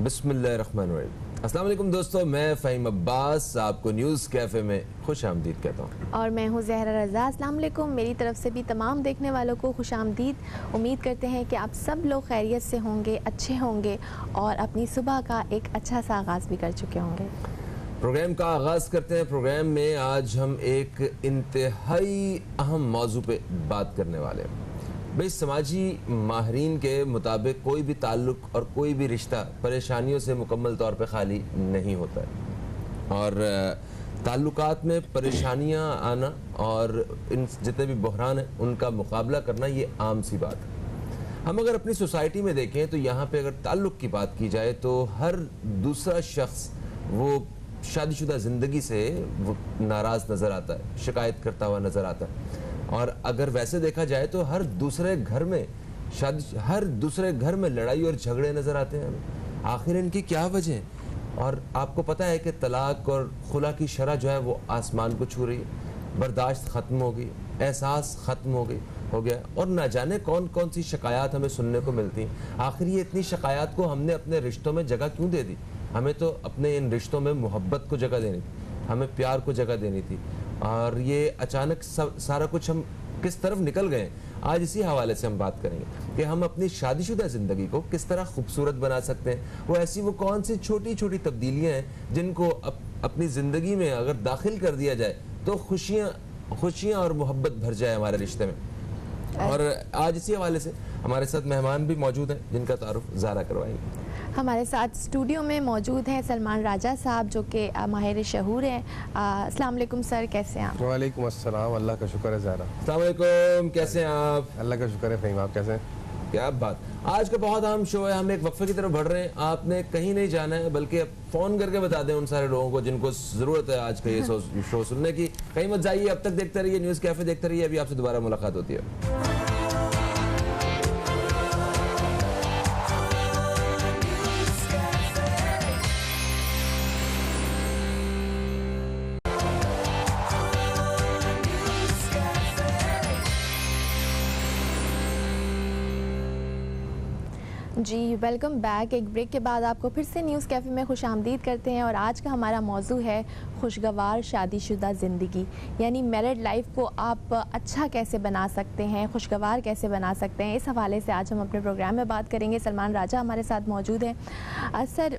बिस्मिल्लाहिर्रहमानिर्रहीम। अस्सलाम वालेकुम दोस्तों, मैं फ़हीम अब्बास आपको न्यूज़ कैफ़े में खुश आमदीद कहता हूँ। और मैं हूँ ज़हरा रज़ा। अस्सलाम वालेकुम। मेरी तरफ से भी तमाम देखने वालों को खुश आमदीद। उम्मीद करते हैं कि आप सब लोग खैरियत से होंगे, अच्छे होंगे और अपनी सुबह का एक अच्छा सा आगाज़ भी कर चुके होंगे। प्रोग्राम का आगाज़ करते हैं। प्रोग्राम में आज हम एक इंतहाई अहम मौजू पे बात करने वाले हैं। भाई, समाजी माहरीन के मुताबिक कोई भी ताल्लुक़ और कोई भी रिश्ता परेशानियों से मुकम्मल तौर पे खाली नहीं होता है और ताल्लुकात में परेशानियां आना और इन जितने भी बहरान हैं उनका मुकाबला करना ये आम सी बात है। हम अगर अपनी सोसाइटी में देखें तो यहाँ पे अगर ताल्लुक़ की बात की जाए तो हर दूसरा शख्स वो शादीशुदा ज़िंदगी से वो नाराज़ नज़र आता है, शिकायत करता हुआ नज़र आता है। और अगर वैसे देखा जाए तो हर दूसरे घर में लड़ाई और झगड़े नज़र आते हैं हमें। आखिर इनकी क्या वजह है? और आपको पता है कि तलाक और खुला की शरह जो है वो आसमान को छू रही है। बर्दाश्त ख़त्म हो गई, एहसास ख़त्म हो गया और ना जाने कौन कौन सी शिकायत हमें सुनने को मिलती हैं। आखिर ये इतनी शिकायत को हमने अपने रिश्तों में जगह क्यों दे दी? हमें तो अपने इन रिश्तों में मोहब्बत को जगह देनी थी, हमें प्यार को जगह देनी थी और ये अचानक सारा कुछ हम किस तरफ निकल गए। आज इसी हवाले से हम बात करेंगे कि हम अपनी शादीशुदा ज़िंदगी को किस तरह खूबसूरत बना सकते हैं। वो कौन सी छोटी छोटी तब्दीलियाँ हैं जिनको अपनी ज़िंदगी में अगर दाखिल कर दिया जाए तो खुशियाँ और मोहब्बत भर जाए हमारे रिश्ते में। और आज इसी हवाले से हमारे साथ मेहमान भी मौजूद हैं जिनका तारुफ ज़ारा करवाएंगे। हमारे साथ स्टूडियो में मौजूद हैं सलमान राजा साहब जो कि माहिर शहूर हैं। अस्सलाम वालेकुम सर, कैसे हैं आप? वालेकुम अस्सलाम, अल्लाह का शुक्र है ज़ारा। अस्सलाम वालेकुम, कैसे हैं आप? अल्लाह का शुक्र है। फ़हीम, आप कैसे हैं? क्या बात। आज का बहुत अहम शो है, हम एक वक्फे की तरफ बढ़ रहे हैं। आपने कहीं नहीं जाना है बल्कि अब फ़ोन करके बता दें उन सारे लोगों को जिनको ज़रूरत है आज का ये शो सुनने की। कहीं मत जाइए, अब तक देखते रहिए न्यूज़ कैफ़े, देखते रहिए। अभी आपसे दोबारा मुलाकात होती है। जी वेलकम बैक। एक ब्रेक के बाद आपको फिर से न्यूज़ कैफ़े में खुश आमदीद करते हैं और आज का हमारा मौजू है खुशगवार शादीशुदा ज़िंदगी, यानी मैरिड लाइफ को आप अच्छा कैसे बना सकते हैं, खुशगवार कैसे बना सकते हैं। इस हवाले से आज हम अपने प्रोग्राम में बात करेंगे। सलमान राजा हमारे साथ मौजूद हैं। सर,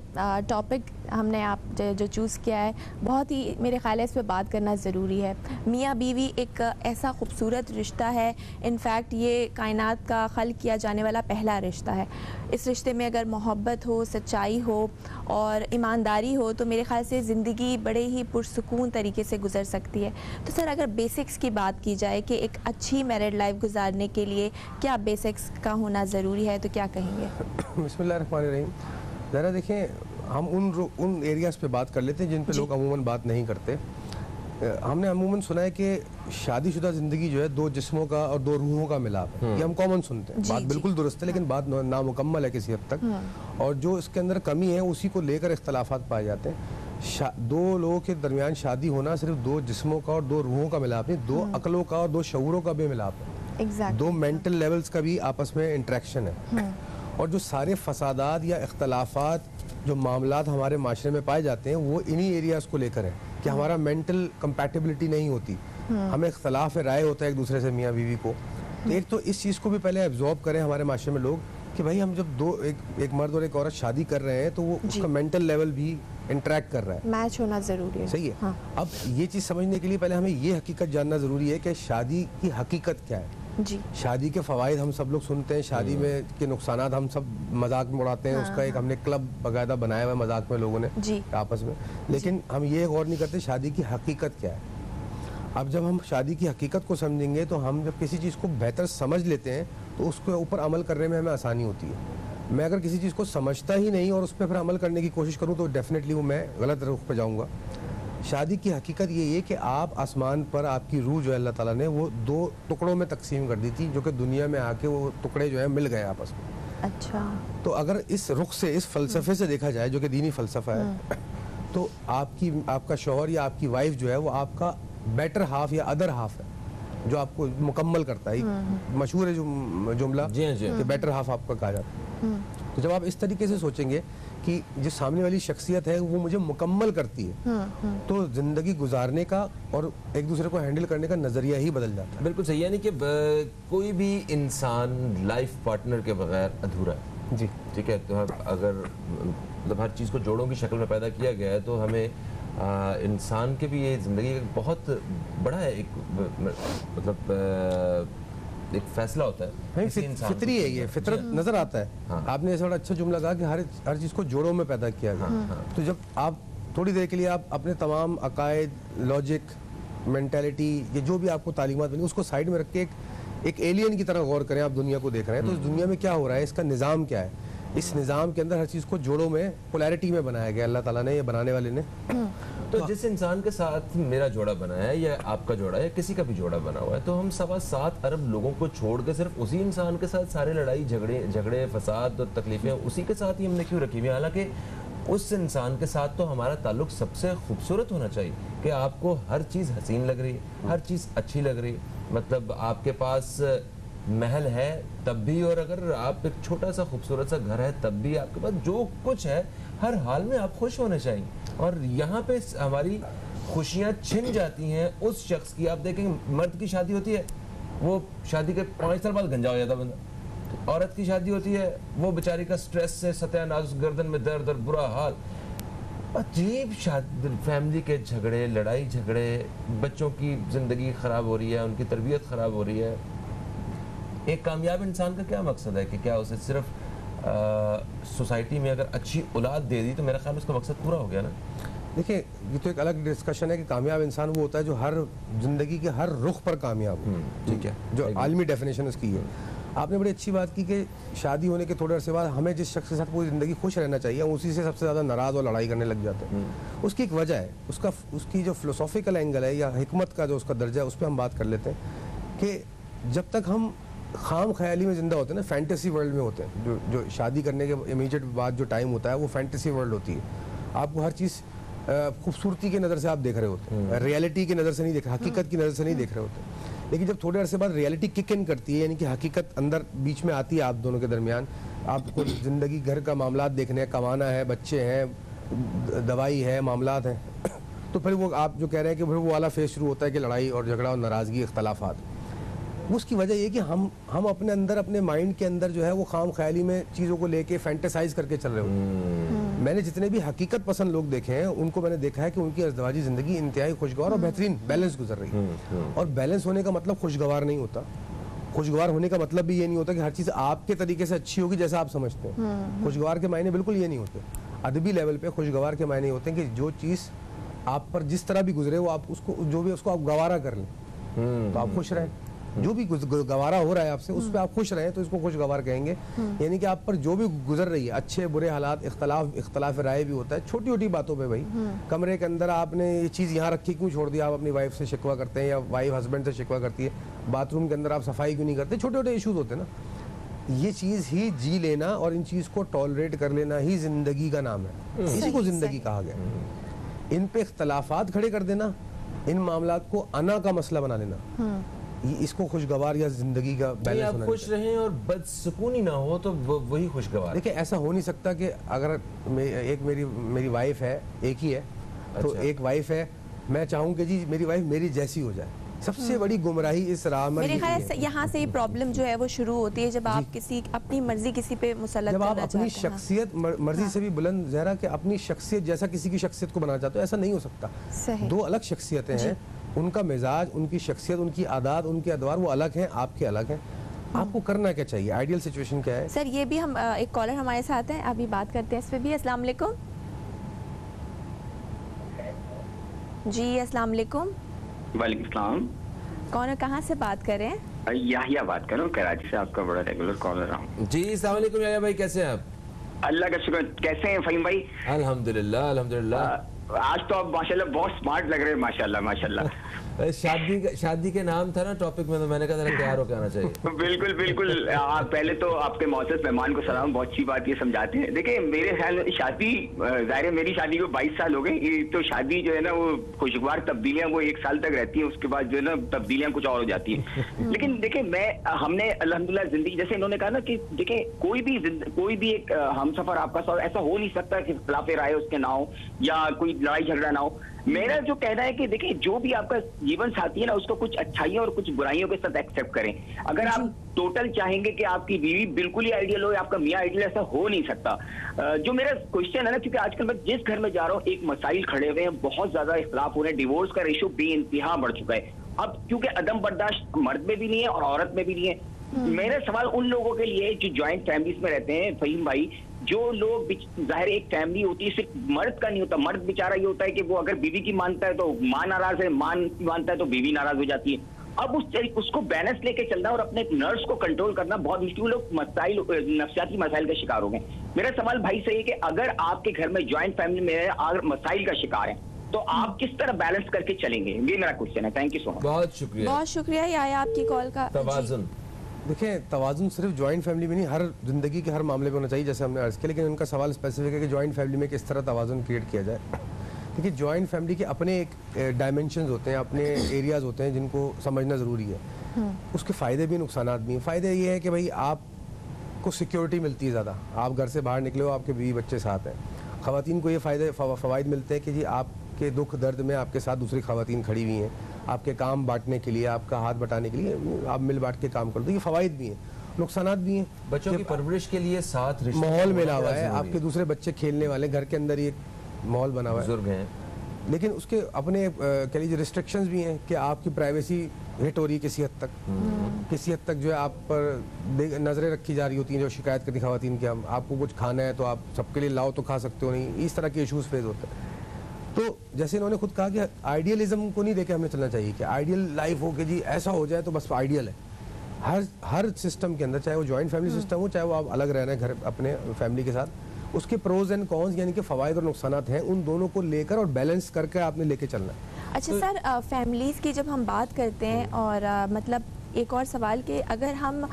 टॉपिक हमने आप जो चूज़ किया है बहुत ही मेरे ख्याल है इस पर बात करना ज़रूरी है। मियाँ बीवी एक ऐसा खूबसूरत रिश्ता है, इनफैक्ट ये कायनात का खल किया जाने वाला पहला रिश्ता है। इस रिश्ते में अगर मोहब्बत हो, सच्चाई हो और ईमानदारी हो तो मेरे ख्याल से ज़िंदगी बड़े ही पुरसुकून तरीके से गुजर सकती है। तो सर, अगर बेसिक्स की बात की जाए कि एक अच्छी मैरिड लाइफ गुजारने के लिए क्या बेसिक्स का होना ज़रूरी है, तो क्या कहेंगे? बिस्मिल्लाहिर्रहमानिर्रहीम। ज़रा देखें, हम उन एरियाज़ पे बात कर लेते हैं जिन पे लोग अमूमन बात नहीं करते। हमने अमूमन सुना है कि शादीशुदा ज़िंदगी जो है दो जिस्मों का और दो रूहों का मिलाप है। ये हम कॉमन सुनते हैं, बात बिल्कुल दुरुस्त है, लेकिन बात नामुकम्मल है किसी हद तक। और जो इसके अंदर कमी है उसी को लेकर इख्तलाफात पाए जाते हैं। दो लोगों के दरमियान शादी होना सिर्फ दो जिस्मों का और दो रूहों का मिलाप नहीं, दो अकलों का और दो शऊरों का भी मिलाप है। दो मेंटल लेवल्स का भी आपस में इंट्रैक्शन है। और जो सारे फसादात या इख्तलाफात जो मामलात हमारे माशरे में पाए जाते हैं वो इन्हीं एरियाज़ को लेकर है कि हमारा मेंटल कंपैटिबिलिटी नहीं होती, हमें इख्तलाफ राय होता है एक दूसरे से मियाँ बीवी को। तो एक तो इस चीज़ को भी पहले एब्जॉर्ब करें हमारे माशरे में लोग कि भाई हम जब एक मर्द और एक औरत शादी कर रहे हैं तो वो उसका मेंटल लेवल भी इंटरेक्ट कर रहा है, मैच होना ज़रूरी है। सही है। हाँ। अब ये चीज़ समझने के लिए पहले हमें ये हकीकत जानना ज़रूरी है कि शादी की हकीकत क्या है। जी। शादी के फ़वाइद हम सब लोग सुनते हैं, शादी में के नुकसानात हम सब मजाक में उड़ाते हैं। उसका एक हमने क्लब बाकायदा बनाया हुआ है मजाक में लोगों ने आपस में, लेकिन हम ये गौर नहीं करते शादी की हकीकत क्या है। अब जब हम शादी की हकीकत को समझेंगे तो हम जब किसी चीज़ को बेहतर समझ लेते हैं तो उसके ऊपर अमल करने में हमें आसानी होती है। मैं अगर किसी चीज़ को समझता ही नहीं और उस पर फिर अमल करने की कोशिश करूँ तो डेफिनेटली वो मैं गलत रुख पर जाऊँगा। शादी की हकीकत ये है कि आप आसमान पर आपकी रूह जो है अल्लाह ताला ने वो दो टुकड़ों में तकसीम कर दी थी, जो कि दुनिया में आके वो टुकड़े जो है मिल गए आपस में। अच्छा। तो अगर इस रुख से, इस फ़लसफ़े से देखा जाए जो कि दीनी फ़लसफ़ा है, तो आपका शौहर या आपकी वाइफ जो है वो आपका बेटर हाफ या अदर हाफ है, जो आपको मुकम्मल करता है। मशहूर है जुमला कि बेटर हाफ आपका कहा जाता है। तो जब आप इस तरीके से सोचेंगे कि जो सामने वाली शख्सियत है वो मुझे मुकम्मल करती है, तो ज़िंदगी गुजारने का और एक दूसरे को हैंडल करने का नज़रिया ही बदल जाता है। बिल्कुल सही, यानी कि कोई भी इंसान लाइफ पार्टनर के बगैर अधूरा है जी, ठीक है। तो अगर मतलब हर चीज़ को जोड़ों की शक्ल में पैदा किया गया है तो हमें इंसान के भी ये ज़िंदगी का बहुत बड़ा है एक मतलब एक फैसला होता है। किसी इंसान फितरी है, ये फितरत नजर आता है। हाँ। आपने ऐसा बड़ा अच्छा जुमला कहा कि हर चीज़ को जोड़ों में पैदा किया गया। तो जब आप थोड़ी देर के लिए आप अपने तमाम अकायद, लॉजिक, मेंटालिटी, ये जो भी आपको तालीमात मिली उसको साइड में रख के एक एलियन की तरह गौर करें, आप दुनिया को देख रहे हैं तो इस दुनिया में क्या हो रहा है, इसका निज़ाम क्या है, इस निज़ाम के अंदर हर चीज़ को जोड़ों में पोलैरिटी में बनाया गया अल्लाह ताला ने, ये बनाने वाले ने। तो जिस इंसान के साथ मेरा जोड़ा बना है या आपका जोड़ा है, किसी का भी जोड़ा बना हुआ है, तो हम 7.25 अरब लोगों को छोड़ के सिर्फ उसी इंसान के साथ सारे लड़ाई झगड़े फसाद और तकलीफें उसी के साथ ही हमने क्यों रखी हुई है? हालांकि उस इंसान के साथ तो हमारा ताल्लुक सबसे खूबसूरत होना चाहिए कि आपको हर चीज़ हसीन लग रही है, हर चीज़ अच्छी लग रही है। मतलब आपके पास महल है तब भी, और अगर आप एक छोटा सा खूबसूरत सा घर है तब भी, आपके पास जो कुछ है हर हाल में आप खुश होने चाहिए। और यहाँ पे हमारी खुशियाँ छिन जाती हैं उस शख्स की। आप देखेंगे मर्द की शादी होती है, वो शादी के 5 साल बाद गंजा हो जाता बंदा। औरत की शादी होती है, वो बेचारी का स्ट्रेस से सत्यानाश, गर्दन में दर्द और बुरा हाल। अजीब शादी, फैमिली के झगड़े, लड़ाई झगड़े, बच्चों की ज़िंदगी ख़राब हो रही है, उनकी तरबियत ख़राब हो रही है। एक कामयाब इंसान का क्या मकसद है कि क्या उसे सिर्फ सोसाइटी में अगर अच्छी औलाद दे दी तो मेरा ख्याल उसका मकसद पूरा हो गया ना। देखिए, ये तो एक अलग डिस्कशन है कि कामयाब इंसान वो होता है जो हर जिंदगी के हर रुख पर कामयाब हो, ठीक है, जो आलमी डेफिनेशन उसकी है। आपने बड़ी अच्छी बात की कि शादी होने के थोड़े अरसे बाद हमें जिस शख्स के साथ पूरी ज़िंदगी खुश रहना चाहिए, हम उसी से सबसे ज़्यादा नाराज़ और लड़ाई करने लग जाते हैं। उसकी एक वजह है, उसकी जो फिलोसॉफिकल एंगल है या हिकमत का जो उसका दर्जा है, उस पर हम बात कर लेते हैं कि जब तक हम खाम ख्याली में ज़िंदा होते हैं ना, फैंटेसी वर्ल्ड में होते हैं, जो शादी करने के इमीडिएट बाद जो टाइम होता है वो फैंटेसी वर्ल्ड होती है। आपको हर चीज़ खूबसूरती की नज़र से आप देख रहे होते हैं, रियलिटी की नज़र से नहीं देख रहे, हकीकत की नज़र से नहीं देख रहे होते। लेकिन जब थोड़े अरसे बाद रियलिटी किक इन करती है, यानी कि हकीकत अंदर बीच में आती है आप दोनों के दरमियान, आपको ज़िंदगी, घर का मामलात देखने हैं, कमाना है, बच्चे हैं, दवाई है, मामलात हैं, तो फिर वो आप जो कह रहे हैं कि फिर वो वाला फेज शुरू होता है कि लड़ाई और झगड़ा और नाराज़गी, इख्तलाफात। उसकी वजह ये कि हम अपने अंदर, अपने माइंड के अंदर जो है वो खाम ख्याली में चीज़ों को लेके फैंटेसाइज करके चल रहे होते हैं। मैंने जितने भी हकीकत पसंद लोग देखे हैं उनको मैंने देखा है कि उनकी अज़दवाजी ज़िंदगी इंतहाई खुशगवार और बेहतरीन बैलेंस गुजर रही है। और बैलेंस होने का मतलब खुशगवार नहीं होता। खुशगवार होने का मतलब भी ये नहीं होता कि हर चीज़ आपके तरीके से अच्छी होगी जैसा आप समझते हैं। खुशगवार के मायने बिल्कुल ये नहीं होते। अदबी लेवल पे खुशगवार के मायने होते हैं कि जो चीज़ आप पर जिस तरह भी गुजरे वो आप उसको, जो भी उसको आप गवारा कर लें तो आप खुश रहें। जो भी गवारा हो रहा है आपसे उस पर आप खुश रहें तो इसको खुशगवार कहेंगे। यानी कि आप पर जो भी गुजर रही है, अच्छे बुरे हालात, इख्तलाफ राय भी होता है छोटी छोटी बातों पे। भाई कमरे के अंदर आपने ये चीज़ यहाँ रखी क्यों छोड़ दिया, आप अपनी वाइफ से शिकवा करते हैं या वाइफ हस्बैंड से शिकवा करती है, बाथरूम के अंदर आप सफाई क्यों नहीं करते, छोटे छोटे इशूज़ होते हैं ना। ये चीज़ ही जी लेना और इन चीज़ को टॉलरेट कर लेना ही ज़िंदगी का नाम है। इसी को ज़िंदगी कहा गया। इन पे इख्तलाफात खड़े कर देना, इन मामलात को अना का मसला बना लेना, इसको खुशगवार या जिंदगी का बैलेंस आप होना खुश रहें और बदसुकूनी ना हो तो वही खुशगवार। देखिए, ऐसा हो नहीं सकता कि अगर एक मेरी वाइफ है, एक ही है, तो एक वाइफ है, मैं चाहूँ कि जी मेरी वाइफ मेरी जैसी हो जाए। सबसे बड़ी गुमराही इस राह में, मेरे ख्याल से यहाँ से ये प्रॉब्लम जो है वो शुरू होती है जब आप किसी अपनी मर्जी किसी पे मुसल्लत जब आप करना अपनी चाहते हैं। शख्सियत मर्जी से भी बुलंद, ज़हरा कि अपनी शख्सियत जैसा किसी की शख्सियत को बनाना चाहते हो, ऐसा नहीं हो सकता। सही। दो अलग शख्सियतें हैं, उनका मिजाज, उनकी शख्सियत, उनकी आदात, उनके अदवार वो अलग हैं, आपके अलग हैं। आपको करना क्या चाहिए, आइडियल सिचुएशन क्या है? सर ये भी हम एक कॉलर हमारे साथ हैं, अभी बात करते हैं इस पे भी। अस्सलाम वालेकुम जी। अस्सलाम वालेकुम। वालेकुम सलाम। कौन है, कहाँ से बात कर रहे हैं? याहिया बात कर रहा हूँ, कराची से, आपका बड़ा रेगुलर कॉलर रहा हूँ। जी अस्सलाम वालेकुम याहिया भाई, कैसे हैं आप? अल्लाह का शुक्र। कैसे हैं फहीम भाई? अल्हम्दुलिल्लाह अल्हम्दुलिल्लाह। आज तो आप माशाल्लाह बहुत स्मार्ट लग रहे हैं, माशाल्लाह माशाल्लाह। शादी के नाम था ना टॉपिक में, तो मैंने कहा जरा तैयार होकर आना चाहिए। बिल्कुल बिल्कुल। आप पहले तो आपके मौजूद मेहमान को सलाम, बहुत अच्छी बात ये समझाते हैं। देखिए मेरे ख्याल में शादी, जाहिर है मेरी शादी को 22 साल हो गए, ये तो शादी जो है ना वो खुशगवार तब्दीलियां वो 1 साल तक रहती है, उसके बाद जो है ना तब्दीलियां कुछ और हो जाती है। लेकिन देखिए हमने अल्हम्दुलिल्लाह जिंदगी, जैसे इन्होंने कहा ना कि देखिए कोई भी एक हमसफर आपका साथ ऐसा हो नहीं सकता कि खिलाफ राय उसके ना हो या कोई लड़ाई झगड़ा ना हो। मेरा जो कहना है कि देखिए जो भी आपका जीवन साथी है ना उसको कुछ अच्छाइयों और कुछ बुराइयों के साथ एक्सेप्ट करें। अगर आप टोटल चाहेंगे कि आपकी बीवी बिल्कुल ही आइडियल हो या आपका मियां आइडियल, ऐसा हो नहीं सकता। जो मेरा क्वेश्चन है ना, क्योंकि आजकल मैं जिस घर में जा रहा हूँ एक मसाइल खड़े हुए हैं, बहुत ज्यादा इख्तिलाफ हो रहे हैं, डिवोर्स का रेशो बेइंतहा बढ़ चुका है। अब क्योंकि अदम बर्दाश्त मर्द में भी नहीं है और औरत में भी नहीं है। मेरा सवाल उन लोगों के लिए जो ज्वाइंट फैमिलीज में रहते हैं फहीम भाई, जो लोग जाहिर एक फैमिली होती है, सिर्फ मर्द का नहीं होता, मर्द बेचारा ये होता है कि वो अगर बीवी की मानता है तो मां नाराज है, मां मानता है तो बीवी नाराज हो जाती है। अब उसको बैलेंस लेके चलना और अपने नर्व्स को कंट्रोल करना बहुत मुश्किल। लोग मसाइल, नफ्सियाती मसाइल का शिकार हो गए। मेरा सवाल भाई से है कि अगर आपके घर में ज्वाइंट फैमिली में अगर मसाइल का शिकार है तो आप किस तरह बैलेंस करके चलेंगे, ये मेरा क्वेश्चन है। Thank you so much. बहुत शुक्रिया, बहुत शुक्रिया ये आया आपकी कॉल का। तवाज़ुन। देखिए तवाज़ुन सिर्फ जॉइंट फैमिली में नहीं, हर जिंदगी के हर मामले में होना चाहिए, जैसे हमने अर्ज किया। लेकिन उनका सवाल स्पेसिफिक है कि जॉइंट फैमिली में किस तरह तवाज़ुन क्रिएट किया जाए। देखिए जॉइंट फैमिली के अपने एक डायमेंशंस होते हैं, अपने एरियाज़ होते हैं जिनको समझना ज़रूरी है। उसके फ़ायदे भी नुकसानात भी हैं। फ़ायदे ये है कि भाई आपको सिक्योरिटी मिलती है ज़्यादा, आप घर से बाहर निकले हो, आपके बीवी बच्चे साथ हैं। ख़वातीन को ये फ़वाइद मिलते हैं कि जी आपके दुख दर्द में आपके साथ दूसरी ख़वातीन खड़ी हुई हैं, आपके काम बांटने के लिए, आपका हाथ बटाने के लिए, आप मिल बांट के काम कर दो। ये फ़वाइद भी हैं, नुकसानात भी हैं। बच्चों की परवरिश के लिए साथ माहौल मिला हुआ है, आपके दूसरे बच्चे खेलने वाले, घर के अंदर ही एक माहौल बना हुआ है। बुजुर्ग हैं, लेकिन उसके अपने कह लीजिए रिस्ट्रिक्शंस भी हैं कि आपकी प्राइवेसी हिट हो रही है किसी हद तक जो है आप पर नज़रें रखी जा रही होती हैं। जो शिकायत करती ख़वातीन की, आपको कुछ खाना है तो आप सबके लिए लाओ तो खा सकते हो नहीं, इस तरह के इशूज़ फेस होते हैं। तो जैसे इन्होंने खुद कहा कि आइडियलिज्म को नहीं देके हमें चलना चाहिए कि आइडियल लाइफ हो कि जी ऐसा हो जाए तो बस आइडियल है। हर सिस्टम के अंदर, चाहे वो जॉइंट फैमिली सिस्टम हो, चाहे वो आप अलग रह रहे हैं घर अपने फैमिली के साथ, उसके प्रोज एंड कॉन्स यानी कि फ़वाइद और नुकसानात हैं, उन दोनों को लेकर और बैलेंस करके आपने लेके चलना है। अच्छा सर, फैमिलीज़ की जब हम बात करते हैं और मतलब एक और सवाल कि अगर हम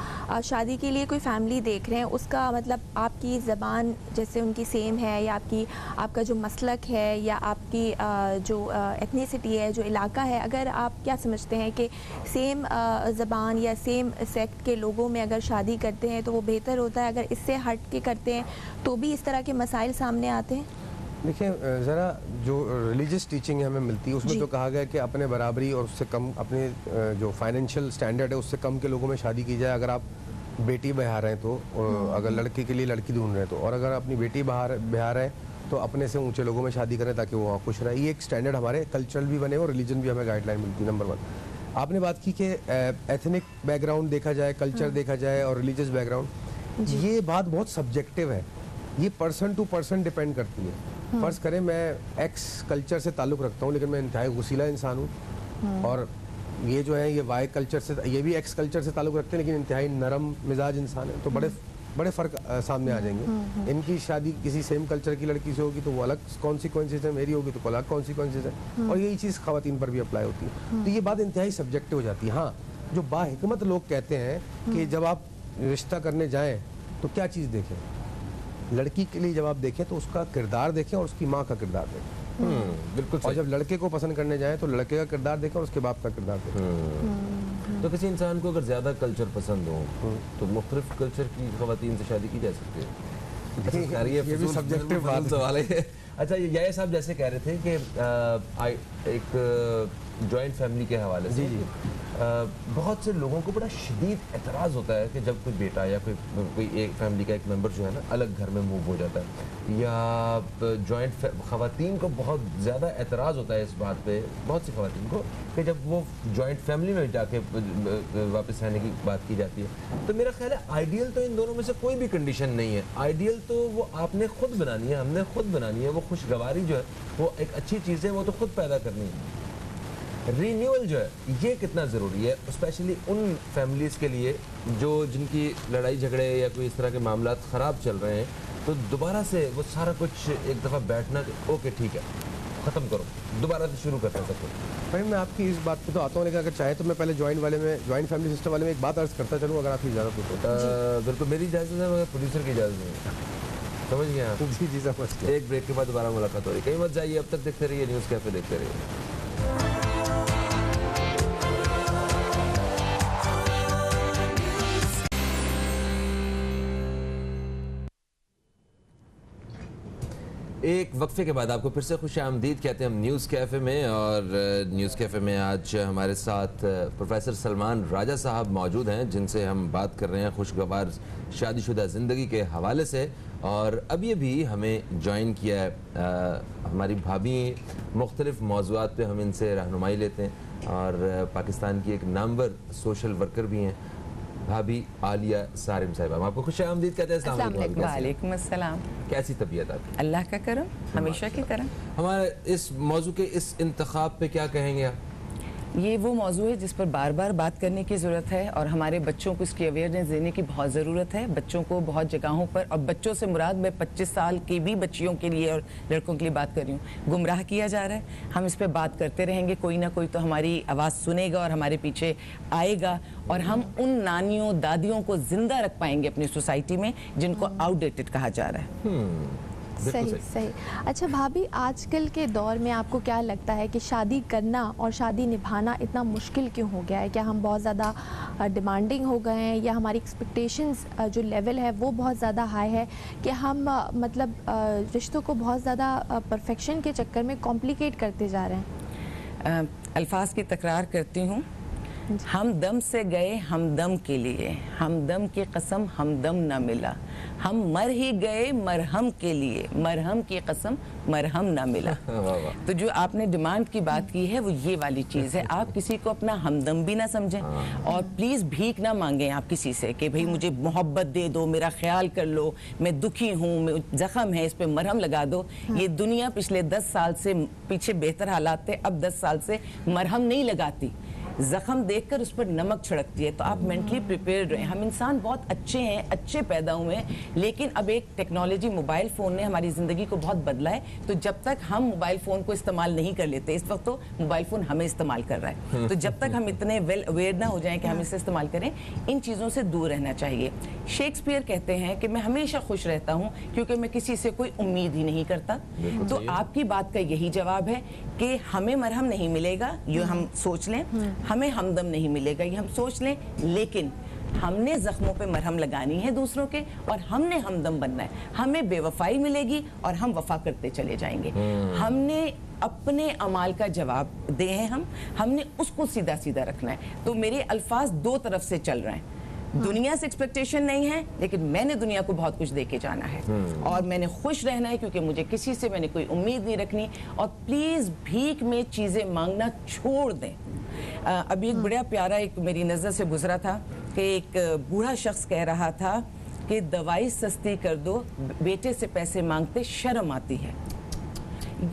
शादी के लिए कोई फैमिली देख रहे हैं, उसका मतलब आपकी ज़बान जैसे उनकी सेम है या आपका जो मसलक है या आपकी जो एथनिसिटी है, जो इलाका है, अगर आप क्या समझते हैं कि सेम ज़बान या सेम सेक्ट के लोगों में अगर शादी करते हैं तो वो बेहतर होता है, अगर इससे हट के करते हैं तो भी इस तरह के मसाइल सामने आते हैं? देखिए ज़रा जो रिलीजियस टीचिंग हमें मिलती है उसमें तो कहा गया कि अपने बराबरी और उससे कम, अपने जो फाइनेंशियल स्टैंडर्ड है उससे कम के लोगों में शादी की जाए। अगर आप बेटी ब्याह रहे हैं तो, अगर लड़के के लिए लड़की ढूंढ रहे हैं तो, और अगर अपनी बेटी ब्याह रहे हैं तो अपने से ऊंचे लोगों में शादी करें ताकि वो वहाँ खुश रहे। ये एक स्टैंडर्ड हमारे कल्चरल भी बने और रिलीजन भी हमें गाइडलाइन मिलती है। नंबर 1 आपने बात की कि एथनिक बैकग्राउंड देखा जाए, कल्चर देखा जाए और रिलीजियस बैकग्राउंड, ये बात बहुत सब्जेक्टिव है, ये पर्सन टू पर्सन डिपेंड करती है। फर्ज करें मैं एक्स कल्चर से ताल्लुक़ रखता हूँ लेकिन मैं इंतहाई गुस्सीला इंसान हूँ, और ये जो है ये वाई कल्चर से, ये भी एक्स कल्चर से ताल्लुक़ रखते हैं लेकिन इंतहाई नरम मिजाज इंसान है, तो बड़े फ़र्क सामने आ जाएंगे। इनकी शादी किसी सेम कल्चर की लड़की से होगी तो वो अलग कॉन्सिक्वेंसेज है, मेरी होगी तो अलग कॉन्सिक्वेंसेज है, और यही चीज़ ख़वातीन पर भी अप्लाई होती है। तो ये बात इंतहाई सब्जेक्टिव हो जाती है। हाँ, जो बाहिकमत लोग कहते हैं कि जब आप रिश्ता करने जाएँ तो क्या चीज़ देखें, लड़की के लिए जब आप देखें तो उसका किरदार देखें और उसकी माँ का किरदार देखें। बिल्कुल। और जब लड़के को पसंद करने जाएं तो लड़के का किरदार देखें और उसके बाप का किरदार देखें। तो किसी इंसान को अगर ज़्यादा कल्चर पसंद हो तो मुख्तलिफ कल्चर की ख़वातीन से शादी की जा सकती है। ये भी सब्जेक्टिव बात सवाल है। अच्छा, ये साहब जैसे कह रहे थे कि एक जॉइंट फैमिली के हवाले से बहुत से लोगों को बड़ा शदीद एतराज़ होता है कि जब कोई बेटा या कोई एक फैमिली का एक मेंबर जो है ना अलग घर में मूव हो जाता है, या जॉइंट ख़वातीन को बहुत ज़्यादा एतराज़ होता है इस बात पे, बहुत सी ख़वातीन को, कि जब वो जॉइंट फैमिली में जाके वापस आने की बात की जाती है। तो मेरा ख्याल है आइडियल तो इन दोनों में से कोई भी कंडीशन नहीं है। आइडियल तो वो आपने खुद बनानी है, हमने खुद बनानी है। वो खुशगवारी जो है वो एक अच्छी चीज़ है, वो तो खुद पैदा करनी है। रीन्यूअल जो है ये कितना ज़रूरी है, स्पेशली उन फैमिलीज़ के लिए जिनकी लड़ाई झगड़े या कोई इस तरह के मामला ख़राब चल रहे हैं, तो दोबारा से वो सारा कुछ एक दफ़ा बैठना, ओके ठीक है खत्म करो, दोबारा से शुरू करते हैं सब कुछ। भाई मैं आपकी इस बात पे तो आता हूँ, लेकिन अगर चाहे तो मैं पहले जॉइंट फैमिली सिस्टम वाले में एक बात अर्ज करता चलूँ, अगर आपकी इजाज़त हो तो। बिल्कुल मेरी इजाज़त है, मगर प्रोड्यूसर की इजाज़त नहीं है। समझ गए आप? जी जी समझ गया। एक ब्रेक के बाद दोबारा मुलाकात हो रही, कहीं मत जाइए, अब तक देखते रहिए न्यूज़ कैफे, देखते रहिए। एक वक्फे के बाद आपको फिर से खुश आमदीद कहते हैं हम न्यूज़ कैफ़े में। और न्यूज़ कैफ़े में आज हमारे साथ प्रोफेसर सलमान राजा साहब मौजूद हैं, जिनसे हम बात कर रहे हैं खुशगवार शादीशुदा ज़िंदगी के हवाले से। और अब ये भी हमें ज्वाइन किया है हमारी भाभी, मुख्तलिफ़ मौज़ूआत पे हम इनसे रहनुमाई लेते हैं, और पाकिस्तान की एक नामवर सोशल वर्कर भी हैं भाभी आलिया सारिम साहिबा। हम आपको खुश आमदीद कहते हैं। अस्सलाम वालेकुम। वालेकुम अस्सलाम। कैसी तबीयत आपकी? अल्लाह का करम, हमेशा की तरह। हमारे इस मौजू के इस इंतखाब पे क्या कहेंगे आप? ये वो मौजू है जिस पर बार बार बात करने की ज़रूरत है, और हमारे बच्चों को इसकी अवेयरनेस देने की बहुत ज़रूरत है। बच्चों को बहुत जगहों पर, और बच्चों से मुराद मैं 25 साल की भी बच्चियों के लिए और लड़कों के लिए बात कर रही हूँ, गुमराह किया जा रहा है। हम इस पर बात करते रहेंगे, कोई ना कोई तो हमारी आवाज़ सुनेगा और हमारे पीछे आएगा, और हम उन नानियों दादियों को जिंदा रख पाएंगे अपनी सोसाइटी में जिनको आउटडेटेड कहा जा रहा है। सही सही। अच्छा भाभी, आजकल के दौर में आपको क्या लगता है कि शादी करना और शादी निभाना इतना मुश्किल क्यों हो गया है? क्या हम बहुत ज़्यादा डिमांडिंग हो गए हैं, या हमारी एक्सपेक्टेशंस जो लेवल है वो बहुत ज़्यादा हाई है, कि हम मतलब रिश्तों को बहुत ज़्यादा परफेक्शन के चक्कर में कॉम्प्लिकेट करते जा रहे हैं? अल्फाज की तकरार करती हूँ। हम दम से गए हमदम के लिए, हमदम की कसम हमदम न मिला। हम मर ही गए मरहम के लिए, मरहम की कसम मरहम ना मिला। तो जो आपने डिमांड की बात की है वो ये वाली चीज़ है। आप किसी को अपना हमदम भी ना समझें, और प्लीज़ भीख ना मांगें आप किसी से कि भाई मुझे मोहब्बत दे दो, मेरा ख्याल कर लो, मैं दुखी हूँ, ज़ख्म है, इस पे मरहम लगा दो। ये दुनिया पिछले 10 साल से पीछे बेहतर हालात थे, अब 10 साल से मरहम नहीं लगाती, जख्म देखकर उस पर नमक छिड़कती है। तो आप मेंटली प्रिपेयर्ड रहें। हम इंसान बहुत अच्छे हैं, अच्छे पैदा हुए हैं, लेकिन अब एक टेक्नोलॉजी मोबाइल फ़ोन ने हमारी ज़िंदगी को बहुत बदला है। तो जब तक हम मोबाइल फ़ोन को इस्तेमाल नहीं कर लेते, इस वक्त तो मोबाइल फ़ोन हमें इस्तेमाल कर रहा है, तो जब तक हम इतने वेल अवेयर ना हो जाएं कि हम इसे इस्तेमाल करें, इन चीज़ों से दूर रहना चाहिए। शेक्सपियर कहते हैं कि मैं हमेशा खुश रहता हूँ क्योंकि मैं किसी से कोई उम्मीद ही नहीं करता। तो आपकी बात का यही जवाब है कि हमें मरहम नहीं मिलेगा, ये हम सोच लें, हमें हमदम नहीं मिलेगा, ये हम सोच लें, लेकिन हमने जख्मों पे मरहम लगानी है दूसरों के, और हमने हमदम बनना है। हमें बेवफाई मिलेगी और हम वफा करते चले जाएंगे। हमने अपने अमाल का जवाब दे हैं, हमने उसको सीधा सीधा रखना है। तो मेरे अल्फाज दो तरफ से चल रहे हैं। दुनिया से एक्सपेक्टेशन नहीं है, लेकिन मैंने दुनिया को बहुत कुछ दे के जाना है, और मैंने खुश रहना है क्योंकि मुझे किसी से मैंने कोई उम्मीद नहीं रखनी। और प्लीज़ भीख में चीज़ें मांगना छोड़ दें। अभी एक बड़ा प्यारा एक मेरी नज़र से गुजरा था कि एक बूढ़ा शख्स कह रहा था कि दवाई सस्ती कर दो, बेटे से पैसे मांगते शर्म आती है।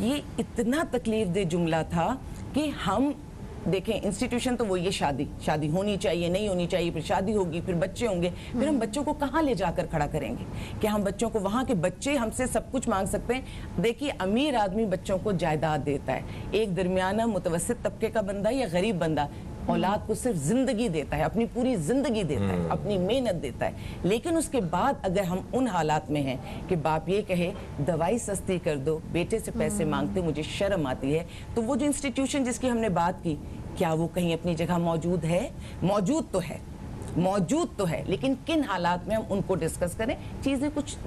ये इतना तकलीफ दे जुमला था कि हम देखें, इंस्टीट्यूशन तो वो ये शादी होनी चाहिए, नहीं होनी चाहिए, फिर शादी होगी, फिर बच्चे होंगे, फिर हम बच्चों को कहाँ ले जाकर खड़ा करेंगे? क्या हम बच्चों को, वहाँ के बच्चे हमसे सब कुछ मांग सकते हैं? देखिए, अमीर आदमी बच्चों को जायदाद देता है, एक दरमियाना मुतवस्सित तबके का बंदा या गरीब बंदा औलाद को सिर्फ जिंदगी देता है, अपनी पूरी जिंदगी देता है, अपनी मेहनत देता है। लेकिन उसके बाद अगर हम उन हालात में हैं कि बाप ये कहे दवाई सस्ती कर दो, बेटे से पैसे मांगते मुझे शर्म आती है, तो वो जो इंस्टीट्यूशन जिसकी हमने बात की, क्या वो कहीं अपनी जगह मौजूद है? मौजूद तो है, लेकिन किन हालात में हम उनको डिस्कस करें। चीज़ें कुछ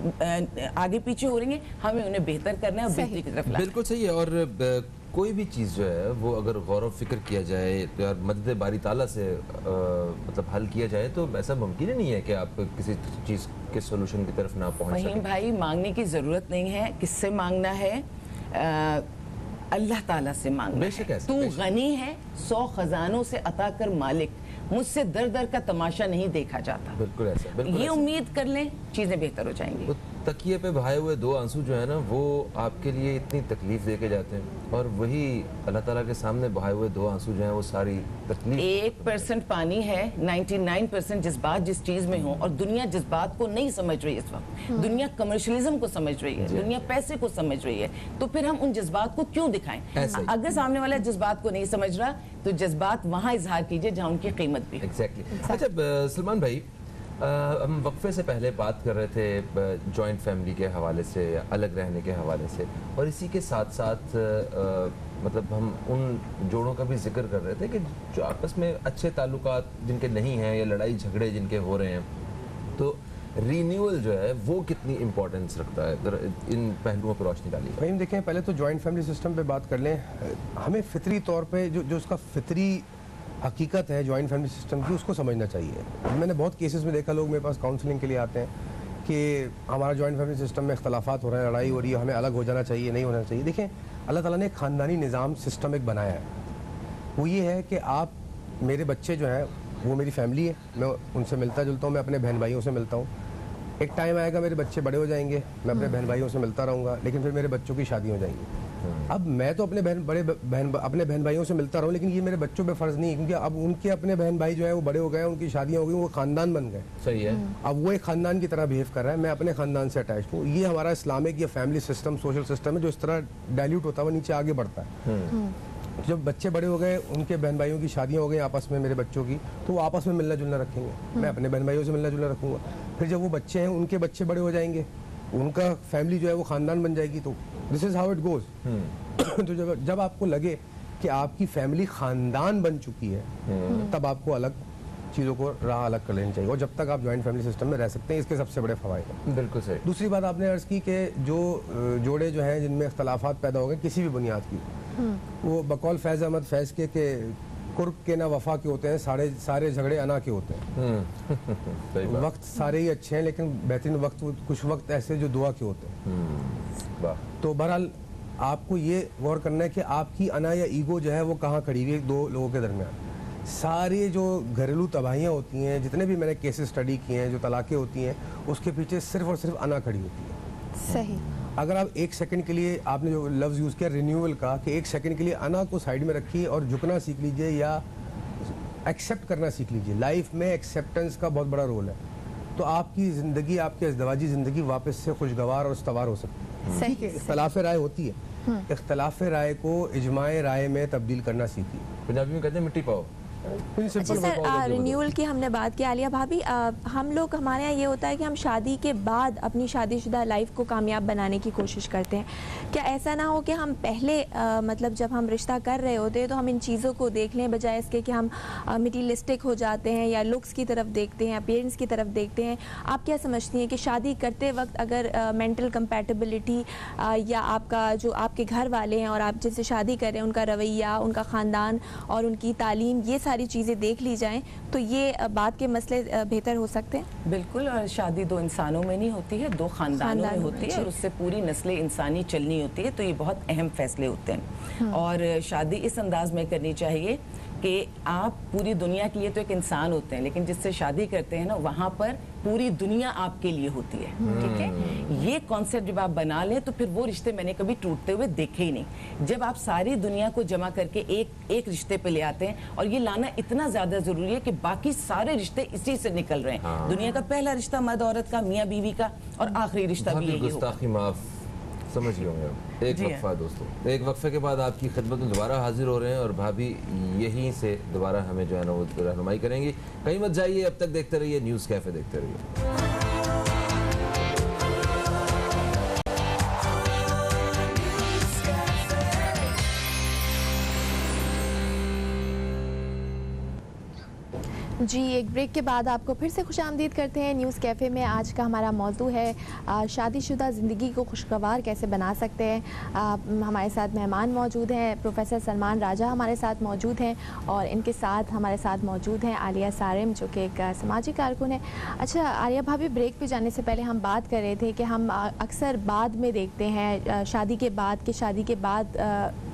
आगे पीछे हो रही हैं, हमें उन्हें बेहतर करना है और बेहतरी की तरफ लाना है। बिल्कुल सही है। और कोई भी चीज़ जो है वो अगर गौर व फिक्र किया जाए और मदद बारी ताला से मतलब हल किया जाए, तो ऐसा मुमकिन ही नहीं है कि आप किसी चीज़ के सोल्यूशन की तरफ ना पहुंच सकें। फहीम भाई, मांगने की ज़रूरत नहीं है। किससे मांगना है? अल्लाह ताला से मांगना है। तू गनी है, 100 खजानों से अता कर मालिक, मुझसे दर दर का तमाशा नहीं देखा जाता। बिल्कुल ऐसा, बिल्कुल ये ऐसा। उम्मीद कर लें, चीज़ें बेहतर हो जाएंगी। तकिए पे बहाए हुए 2 आंसू जो है ना वो आपके लिए इतनी तकलीफ दे के जाते हैं, और वही अल्लाह ताला के सामने बहाए हुए 2 आंसू जो हैं वो सारी तकलीफ। 1% पानी है, 99% जज्बात जिस चीज में हो, और दुनिया जज्बात को नहीं समझ रही है इस वक्त। दुनिया कमर्शियलिज्म को समझ रही है, दुनिया पैसे को समझ रही है, तो फिर हम उन जज्बात को क्यों दिखाएं? अगर सामने वाला जज्बात को नहीं समझ रहा तो जज्बात वहां इजहार कीजिए जहां उनकी कीमत भी है। एग्जैक्टली। अच्छा सलमान भाई, हम वक्फे से पहले बात कर रहे थे जॉइंट फैमिली के हवाले से, अलग रहने के हवाले से, और इसी के साथ साथ मतलब हम उन जोड़ों का भी जिक्र कर रहे थे कि जो आपस में अच्छे ताल्लुकात जिनके नहीं हैं या लड़ाई झगड़े जिनके हो रहे हैं, तो रीन्यूअल जो है वो कितनी इंपॉर्टेंस रखता है? इन पहलुओं पर रोशनी डालिए। भाई देखें, पहले तो जॉइंट फैमिली सिस्टम पे बात कर लें। हमें फितरी तौर पे जो उसका फितरी हकीकत है जॉइंट फैमिली सिस्टम की, उसको समझना चाहिए। मैंने बहुत केसेस में देखा, लोग मेरे पास काउंसलिंग के लिए आते हैं कि हमारा जॉइंट फैमिली सिस्टम में इख्तलाफात हो रहे हैं, लड़ाई हो रही है, हमें अलग हो जाना चाहिए, नहीं होना चाहिए। देखें, अल्लाह ताला ने एक ख़ानदानी निज़ाम सिस्टम एक बनाया है। वो ये है कि आप, मेरे बच्चे जो हैं वो मेरी फैमिली है, मैं उनसे मिलता जुलता हूँ, मैं अपने बहन भाइयों से मिलता हूँ। एक टाइम आएगा मेरे बच्चे बड़े हो जाएंगे, मैं अपने बहन भाइयों से मिलता रहूँगा, लेकिन फिर मेरे बच्चों की शादी हो जाएंगी। अब मैं तो अपने बहन भाइयों से मिलता रहूं, लेकिन ये मेरे बच्चों पे फर्ज नहीं है, क्योंकि अब उनके अपने बहन भाई जो है वो बड़े हो गए, उनकी शादियां हो गई, वो खानदान बन गए। सही है। अब वो एक खानदान की तरह बिहेव कर रहा है, मैं अपने खानदान से अटैच हूँ। ये हमारा इस्लामिक या फैमिली सिस्टम, सोशल सिस्टम है, जो इस तरह डाइल्यूट होता है, वो नीचे आगे बढ़ता है। जब बच्चे बड़े हो गए, उनके बहन भाइयों की शादियां हो गई आपस में, मेरे बच्चों की, तो वो आपस में मिलना जुलना रखेंगे, मैं अपने बहन भाइयों से मिलना जुलना रखूंगा। फिर जब वो बच्चे हैं, उनके बच्चे बड़े हो जाएंगे, उनका फैमिली जो है वो खानदान बन जाएगी। तो this is how it goes. तो जब आपको लगे कि आपकी फैमिली खानदान बन चुकी है, तब आपको अलग चीज़ों को राह अलग कर लेनी चाहिए, और जब तक आप जॉइंट फैमिली सिस्टम में रह सकते हैं, इसके सबसे बड़े फ़वाइद हैं। बिल्कुल सही। दूसरी बात आपने अर्ज़ की कि जो जोड़े जो हैं जिनमें इख्तलाफात पैदा हो गए किसी भी बुनियाद की, वो बकौल फैज़ अहमद फैज़ के कुर्ब के ना वफा के होते हैं, सारे झगड़े अना के होते हैं। वक्त सारे ही अच्छे हैं, लेकिन बेहतरीन वक्त कुछ वक्त ऐसे जो दुआ के होते हैं। तो बहरहाल आपको ये गौर करना है कि आपकी अना या ईगो जो है वो कहाँ खड़ी हुई है दो लोगों के दरमियान। सारे जो घरेलू तबाहियाँ होती हैं, जितने भी मैंने केसेस स्टडी किए हैं, जो तलाक़ें होती हैं, उसके पीछे सिर्फ और सिर्फ अना खड़ी होती है। सही। अगर आप एक सेकंड के लिए, आपने जो लफ्ज़ यूज़ किया रिन्यूअल का, कि एक सेकंड के लिए अना को साइड में रखिए और झुकना सीख लीजिए या एक्सेप्ट करना सीख लीजिए। लाइफ में एक्सेप्टेंस का बहुत बड़ा रोल है, तो आपकी ज़िंदगी, आपकी अज़दवाजी ज़िंदगी वापस से खुशगवार और इस्तवार हो सकती है। सही। इख्तलाफ राय होती है, इख्तलाफ राय को इजमाए राय में तब्दील करना सीखिए। पंजाबी में कहते हैं मिट्टी पाओ। अच्छा सर, रिन्यूअल की हमने बात की। आलिया भाभी, हम लोग, हमारे यहाँ ये होता है कि हम शादी के बाद अपनी शादीशुदा लाइफ को कामयाब बनाने की कोशिश करते हैं। क्या ऐसा ना हो कि हम पहले मतलब जब हम रिश्ता कर रहे होते हैं तो हम इन चीज़ों को देख लें, बजाय इसके कि हम मटीरियलिस्टिक हो जाते हैं या लुक्स की तरफ देखते हैं, अपीयरेंस की तरफ देखते हैं। आप क्या समझती हैं कि शादी करते वक्त अगर मेंटल कंपैटिबिलिटी या आपका जो आपके घर वाले हैं और आप जिनसे शादी कर रहे हैं उनका रवैया, उनका ख़ानदान और उनकी तालीम, ये सारी चीज़ें देख ली जाएं, तो ये बात के मसले बेहतर हो सकते हैं? बिल्कुल। और शादी दो इंसानों में नहीं होती है, दो खानदानों में होती है, और उससे पूरी नस्ल इंसानी चलनी होती है, तो ये बहुत अहम फैसले होते हैं। और शादी इस अंदाज में करनी चाहिए कि आप पूरी दुनिया के लिए तो एक इंसान होते हैं, लेकिन जिससे शादी करते हैं ना, वहाँ पर पूरी दुनिया आपके लिए होती है। ठीक है, ये कॉन्सेप्ट जब आप बना लें तो फिर वो रिश्ते मैंने कभी टूटते हुए देखे ही नहीं। जब आप सारी दुनिया को जमा करके एक रिश्ते पे ले आते हैं, और ये लाना इतना ज्यादा जरूरी है कि बाकी सारे रिश्ते इसी से निकल रहे हैं। दुनिया का पहला रिश्ता मर्द औरत का, मियाँ बीवी का, और आखिरी रिश्ता भी यही होगा। समझ गए होंगे। एक वक्फा दोस्तों, एक वक्फे के बाद आपकी खिदमत में दोबारा हाजिर हो रहे हैं, और भाभी यहीं से दोबारा हमें जो है ना वो रहनुमाई करेंगी। कहीं मत जाइए, अब तक देखते रहिए न्यूज़ कैफे, देखते रहिए। जी, एक ब्रेक के बाद आपको फिर से खुशामदीद करते हैं न्यूज़ कैफ़े में। आज का हमारा मौजू है शादीशुदा ज़िंदगी को खुशगवार कैसे बना सकते हैं। हमारे साथ मेहमान मौजूद हैं, प्रोफेसर सलमान राजा हमारे साथ मौजूद हैं, और इनके साथ हमारे साथ मौजूद हैं आलिया सारिम, जो कि एक समाजी कारकुन है। अच्छा आलिया भाभी, ब्रेक पे जाने से पहले हम बात कर रहे थे कि हम अक्सर बाद में देखते हैं शादी के बाद कि शादी के बाद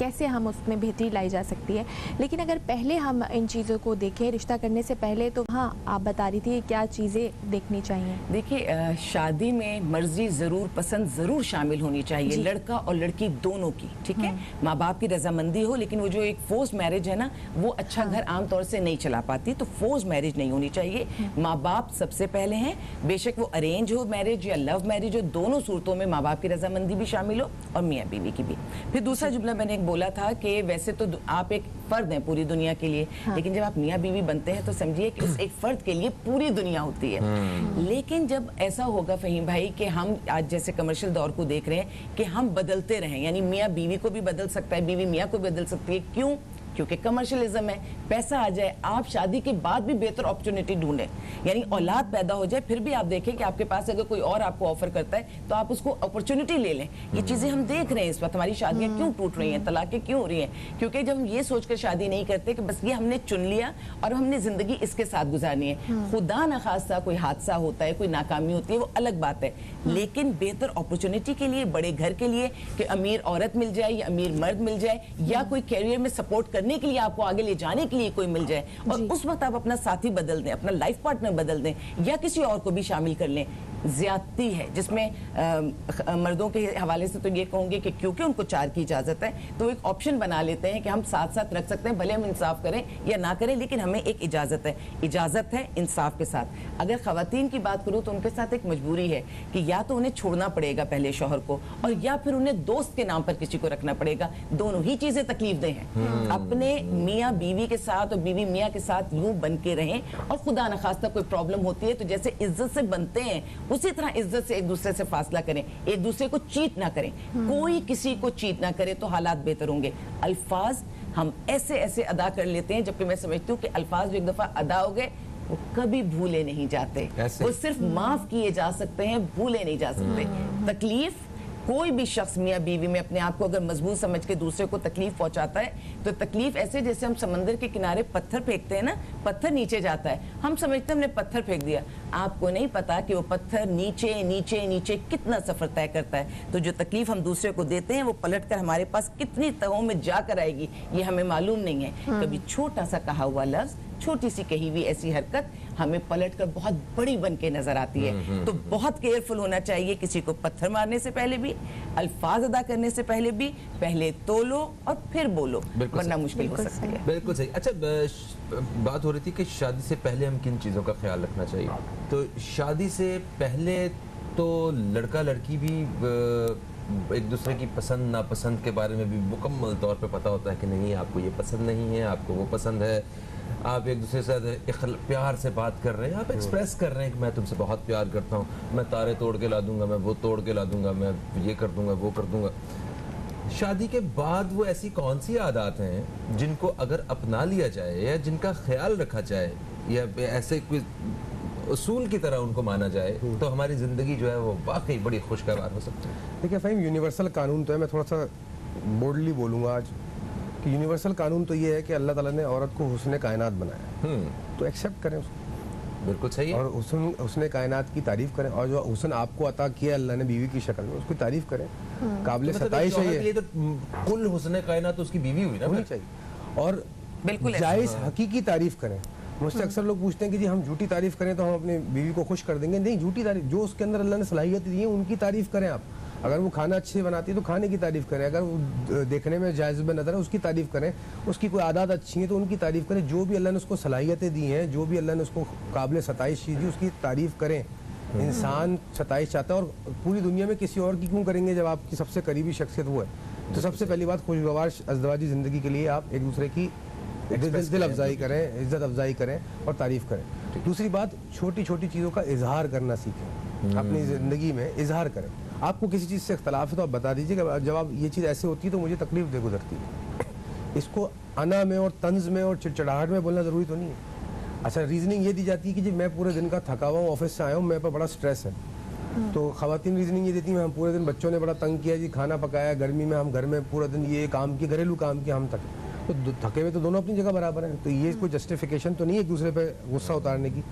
कैसे हम उसमें बेहतरी लाई जा सकती है, लेकिन अगर पहले हम इन चीज़ों को देखें, रिश्ता करने से पहले मिले तो वहाँ आप बता रही थी क्या चीज़ें देखनी चाहिए? देखिए, शादी में मर्जी ज़रूर, पसंद ज़रूर शामिल होनी चाहिए, लड़का और लड़की दोनों की, ठीक है। माँ बाप की रजामंदी हो, लेकिन वो जो एक फोर्स मैरिज है ना, वो अच्छा घर आमतौर से नहीं चला पाती, तो फोर्स मैरिज नहीं होनी चाहिए। माँ बाप सबसे पहले हैं, बेशक वो अरेंज हो मैरिज या लव मैरिज हो, दोनों सूरतों में माँ बाप की रजामंदी भी शामिल हो और मियाँ बीवी की भी। फिर दूसरा जुमला मैंने एक बोला था कि वैसे तो आप एक फर्द हैं पूरी दुनिया के लिए, लेकिन जब आप मियाँ बीवी बनते हैं तो समझिए कि उस एक फर्द के लिए पूरी दुनिया होती है। लेकिन जब ऐसा होगा फहीम भाई कि हम आज जैसे कमर्शियल दौर को देख रहे हैं कि हम बदलते रहें, यानी मियाँ बीवी को भी बदल सकता है, बीवी मियाँ को बदल सकती है। क्यों? क्योंकि कमर्शियलिज्म है, पैसा आ जाए, आप शादी के बाद भी बेहतर अपॉर्चुनिटी ढूंढें, यानी औलाद पैदा हो जाए, फिर भी आप देखें कि आपके पास अगर कोई और आपको ऑफर करता है तो आप उसको अपॉर्चुनिटी ले लें। ये चीजें हम देख रहे हैं इस वक्त, हमारी शादियां क्यों टूट रही हैं, तलाकें क्यों हो रही हैं? क्योंकि जब हम ये सोचकर शादी नहीं करते कि बस ये हमने चुन लिया और हमने जिंदगी इसके साथ गुजारनी है। खुदा न खास्ता कोई हादसा होता है, कोई नाकामी होती है, वो अलग बात है, लेकिन बेहतर अपॉर्चुनिटी के लिए, बड़े घर के लिए, कि अमीर औरत मिल जाए या अमीर मर्द मिल जाए, या कोई कैरियर में सपोर्ट करने के लिए, आपको आगे ले जाने के लिए कोई मिल जाए, और उस वक्त आप अपना साथी बदल दें, अपना लाइफ पार्टनर बदल दें, या किसी और को भी शामिल कर लें, ज्यादती है। जिसमें मर्दों के हवाले से तो ये कहूंगे कि क्योंकि उनको 4 की इजाजत है, तो एक ऑप्शन बना लेते हैं कि हम साथ साथ रख सकते हैं, भले हम इंसाफ करें या ना करें, लेकिन हमें एक इजाजत है इंसाफ के साथ। अगर खवातीन की बात करूं तो उनके साथ एक मजबूरी है कि या तो उन्हें छोड़ना पड़ेगा पहले शौहर को, और या फिर उन्हें दोस्त के नाम पर किसी को रखना पड़ेगा। दोनों ही चीजें तकलीफदेह हैं। अपने मियाँ बीवी के साथ और बीवी मियाँ के साथ यूं बन के रहें, और खुदा न खास्ता कोई प्रॉब्लम होती है तो जैसे इज्जत से बनते हैं उसी तरह इज्जत से एक दूसरे से फासला करें, एक दूसरे को चीट ना करें, कोई किसी को चीट ना करे, तो हालात बेहतर होंगे। अल्फाज हम ऐसे ऐसे अदा कर लेते हैं, जबकि मैं समझती हूँ कि अल्फाज जो एक दफा अदा हो गए वो कभी भूले नहीं जाते, वो सिर्फ माफ किए जा सकते हैं, भूले नहीं जा सकते। तकलीफ कोई भी शख्स मियाँ बीवी में अपने आप को अगर मजबूत समझ के दूसरे को तकलीफ पहुंचाता है, तो तकलीफ ऐसे जैसे हम समंदर के किनारे पत्थर फेंकते हैं ना, पत्थर नीचे जाता है, हम समझते हैं हमने पत्थर फेंक दिया, आपको नहीं पता कि वो पत्थर नीचे नीचे नीचे कितना सफर तय करता है। तो जो तकलीफ हम दूसरे को देते हैं वो पलट कर हमारे पास कितनी तहों में जाकर आएगी ये हमें मालूम नहीं है। कभी छोटा सा कहा हुआ लफ्ज, छोटी सी कही हुई ऐसी हरकत हमें पलटकर बहुत बड़ी बन के नजर आती है। तो बहुत केयरफुल होना चाहिए, किसी को पत्थर मारने से पहले भी, अल्फाज अदा करने से पहले भी, पहले तोलो और फिर बोलो, वरना मुश्किल हो सकती है। बिल्कुल सही। अच्छा, बात हो रही थी कि शादी से पहले हम किन चीज़ों का ख्याल रखना चाहिए। तो शादी से पहले तो लड़का लड़की भी एक दूसरे की पसंद नापसंद के बारे में भी मुकम्मल तौर पे पता होता है कि नहीं आपको ये पसंद नहीं है, आपको वो पसंद है। आप एक दूसरे से प्यार से बात कर रहे हैं, आप एक्सप्रेस कर रहे हैं कि मैं तुमसे बहुत प्यार करता हूँ, मैं तारे तोड़ के ला दूंगा, मैं वो तोड़ के ला दूंगा, मैं ये कर दूंगा, वो कर दूंगा। शादी के बाद वो ऐसी कौन सी आदत हैं जिनको अगर अपना लिया जाए या जिनका ख्याल रखा जाए या ऐसे कोई उसूल की तरह उनको माना जाए तो हमारी ज़िंदगी जो है वो वाकई बड़ी खुशगवार हो सकती है। देखिए फ़हीम, यूनिवर्सल कानून तो है, मैं थोड़ा सा बोल्डली बोलूँगा आज कि यूनिवर्सल कानून तो ये है कि अल्लाह ताला ने औरत को हुस्न कायनात बनाया, तो एक्सेप्ट करें उसको। बिल्कुल सही है। और हुस्न कायनात की तारीफ करें, और जो हुस्न आपको अता किया अल्लाह ने बीवी की शक्ल में, उसकी तारीफ करें। काबिल सताइश है ये। तो कुल हुस्न कायनात तो उसकी बीवी हुई ना, होनी चाहिए। और बिल्कुल जायज़ हकीकी तारीफ करें। मुझसे अक्सर लोग पूछते हैं कि जी हम झूठी तारीफ करें तो हम अपनी बीवी को खुश कर देंगे। नहीं, झूठी तारीफ, जो उसके अंदर अल्लाह ने सलाहियत दी है उनकी तारीफ करें आप। अगर वो खाना अच्छे से बनाती है तो खाने की तारीफ करें, अगर वो देखने में जायज़ नज़र है उसकी तारीफ करें, उसकी कोई आदत अच्छी है तो उनकी तारीफ करें। जो भी अल्लाह ने उसको सलाहियतें दी हैं, जो भी अल्लाह ने उसको काबिल सताइश चीज़ दी, उसकी तारीफ करें। इंसान सताइश चाहता है, और पूरी दुनिया में किसी और की क्यों करेंगे जब आपकी सबसे करीबी शख्सियत वो है। तो सबसे पहली बात, खुशगवार अज़दवाजी ज़िंदगी के लिए आप एक दूसरे की दिल अफजाई करें, इज्जत अफजाई करें और तारीफ करें। दूसरी बात, छोटी छोटी चीज़ों का इजहार करना सीखें, अपनी ज़िंदगी में इजहार करें। आपको किसी चीज़ से इख्तलाफ है तो आप बता दीजिए कि जब आप ये चीज़ ऐसे होती है तो मुझे तकलीफ दे गुजरती है। इसको अना में और तंज में और चिड़चिड़ाहट में बोलना ज़रूरी तो नहीं है। अच्छा, रीजनिंग ये दी जाती है कि जी मैं पूरे दिन का थका हुआ हूँ, ऑफिस से आया हूँ, मेरे पर बड़ा स्ट्रेस है, तो ख़वातीन रीजनिंग ये देती हैं हम पूरे दिन बच्चों ने बड़ा तंग किया जी, खाना पकाया, गर्मी में हम घर में पूरा दिन ये काम किए, घरेलू काम किए, हम तक। तो थके हुए तो दोनों अपनी जगह बराबर हैं, तो ये कोई जस्टिफिकेशन तो नहीं है एक दूसरे पे गुस्सा उतारने की।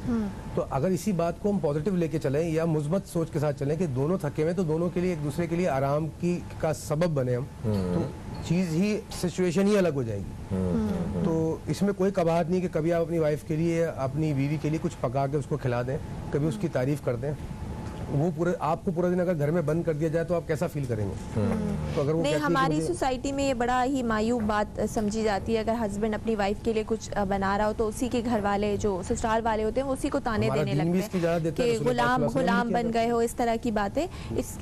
तो अगर इसी बात को हम पॉजिटिव लेके चलें या मुस्बत सोच के साथ चलें कि दोनों थके हुए तो दोनों के लिए एक दूसरे के लिए आराम की का सबब बने हम, तो चीज़ ही सिचुएशन ही अलग हो जाएगी। तो इसमें कोई कबाहत नहीं कि कभी आप अपनी वाइफ के लिए अपनी बीवी के लिए कुछ पका के उसको खिला दें, कभी उसकी तारीफ कर दें। वो पूरे आपको पूरा दिन अगर घर में बंद कर दिया जाए तो आप कैसा फील करेंगे? तो अगर वो नहीं, कहती है कि हमारी मुझे- सोसाइटी में ये बड़ा ही मायूब बात समझी जाती है। अगर हस्बैंड अपनी वाइफ के लिए कुछ बना रहा हो तो उसी के घर वाले जो ससुराल वाले होते हैं वो उसी को ताने हमारा देने दीन भी लगते इसकी इजाज़त हैं देता है, कि रसूल पाक गुलाम सल्लल्लाहु अलैहि वसल्लम गुलाम ने बन किया गए हो, इस तरह की बातें।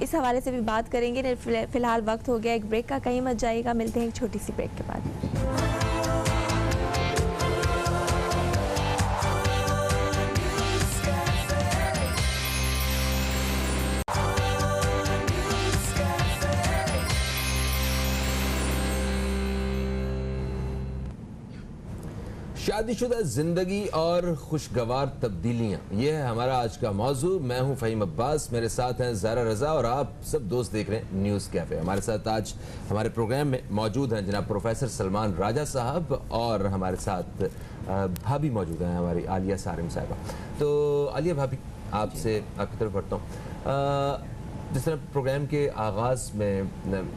इस हवाले से भी बात करेंगे। फिलहाल वक्त हो गया एक ब्रेक का, कहीं मत जाइएगा, मिलते हैं एक छोटी सी ब्रेक के बाद। शादीशुदा जिंदगी और खुशगवार तब्दीलियां, यह है हमारा आज का मौजू। मैं हूं फ़हीम अब्बास, मेरे साथ हैं ज़ारा रज़ा और आप सब दोस्त देख रहे हैं न्यूज़ कैफ़े। हमारे साथ आज हमारे प्रोग्राम में मौजूद हैं जनाब प्रोफेसर सलमान राजा साहब और हमारे साथ भाभी मौजूद हैं, हमारी आलिया सारिम साहिबा। तो आलिया भाभी, आपसे आपकी तरफ बढ़ता हूँ। जिस तरह प्रोग्राम के आगाज़ में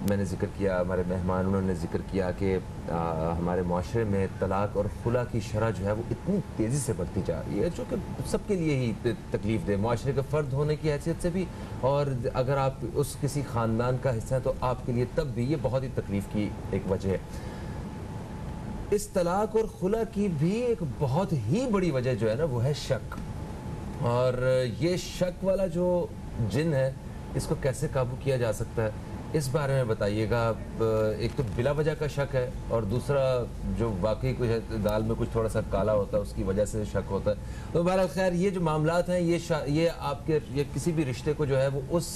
मैंने जिक्र किया, हमारे मेहमान उन्होंने जिक्र किया कि हमारे माशरे में तलाक और खुला की शरह जो है वो इतनी तेज़ी से बढ़ती जा रही है, जो कि सबके लिए ही तकलीफ दे, माशरे का फ़र्द होने की हैसियत से भी, और अगर आप उस किसी ख़ानदान का हिस्सा हैं तो आपके लिए तब भी ये बहुत ही तकलीफ़ की एक वजह है। इस तलाक और खुला की भी एक बहुत ही बड़ी वजह जो है ना वो है शक, और ये शक वाला जो जिन है इसको कैसे काबू किया जा सकता है, इस बारे में बताइएगा। एक तो बिला वजह का शक है और दूसरा जो वाकई कुछ दाल में कुछ थोड़ा सा काला होता है उसकी वजह से शक होता है। तो बहरहाल खैर ये जो मामलात हैं ये आपके ये किसी भी रिश्ते को जो है वो उस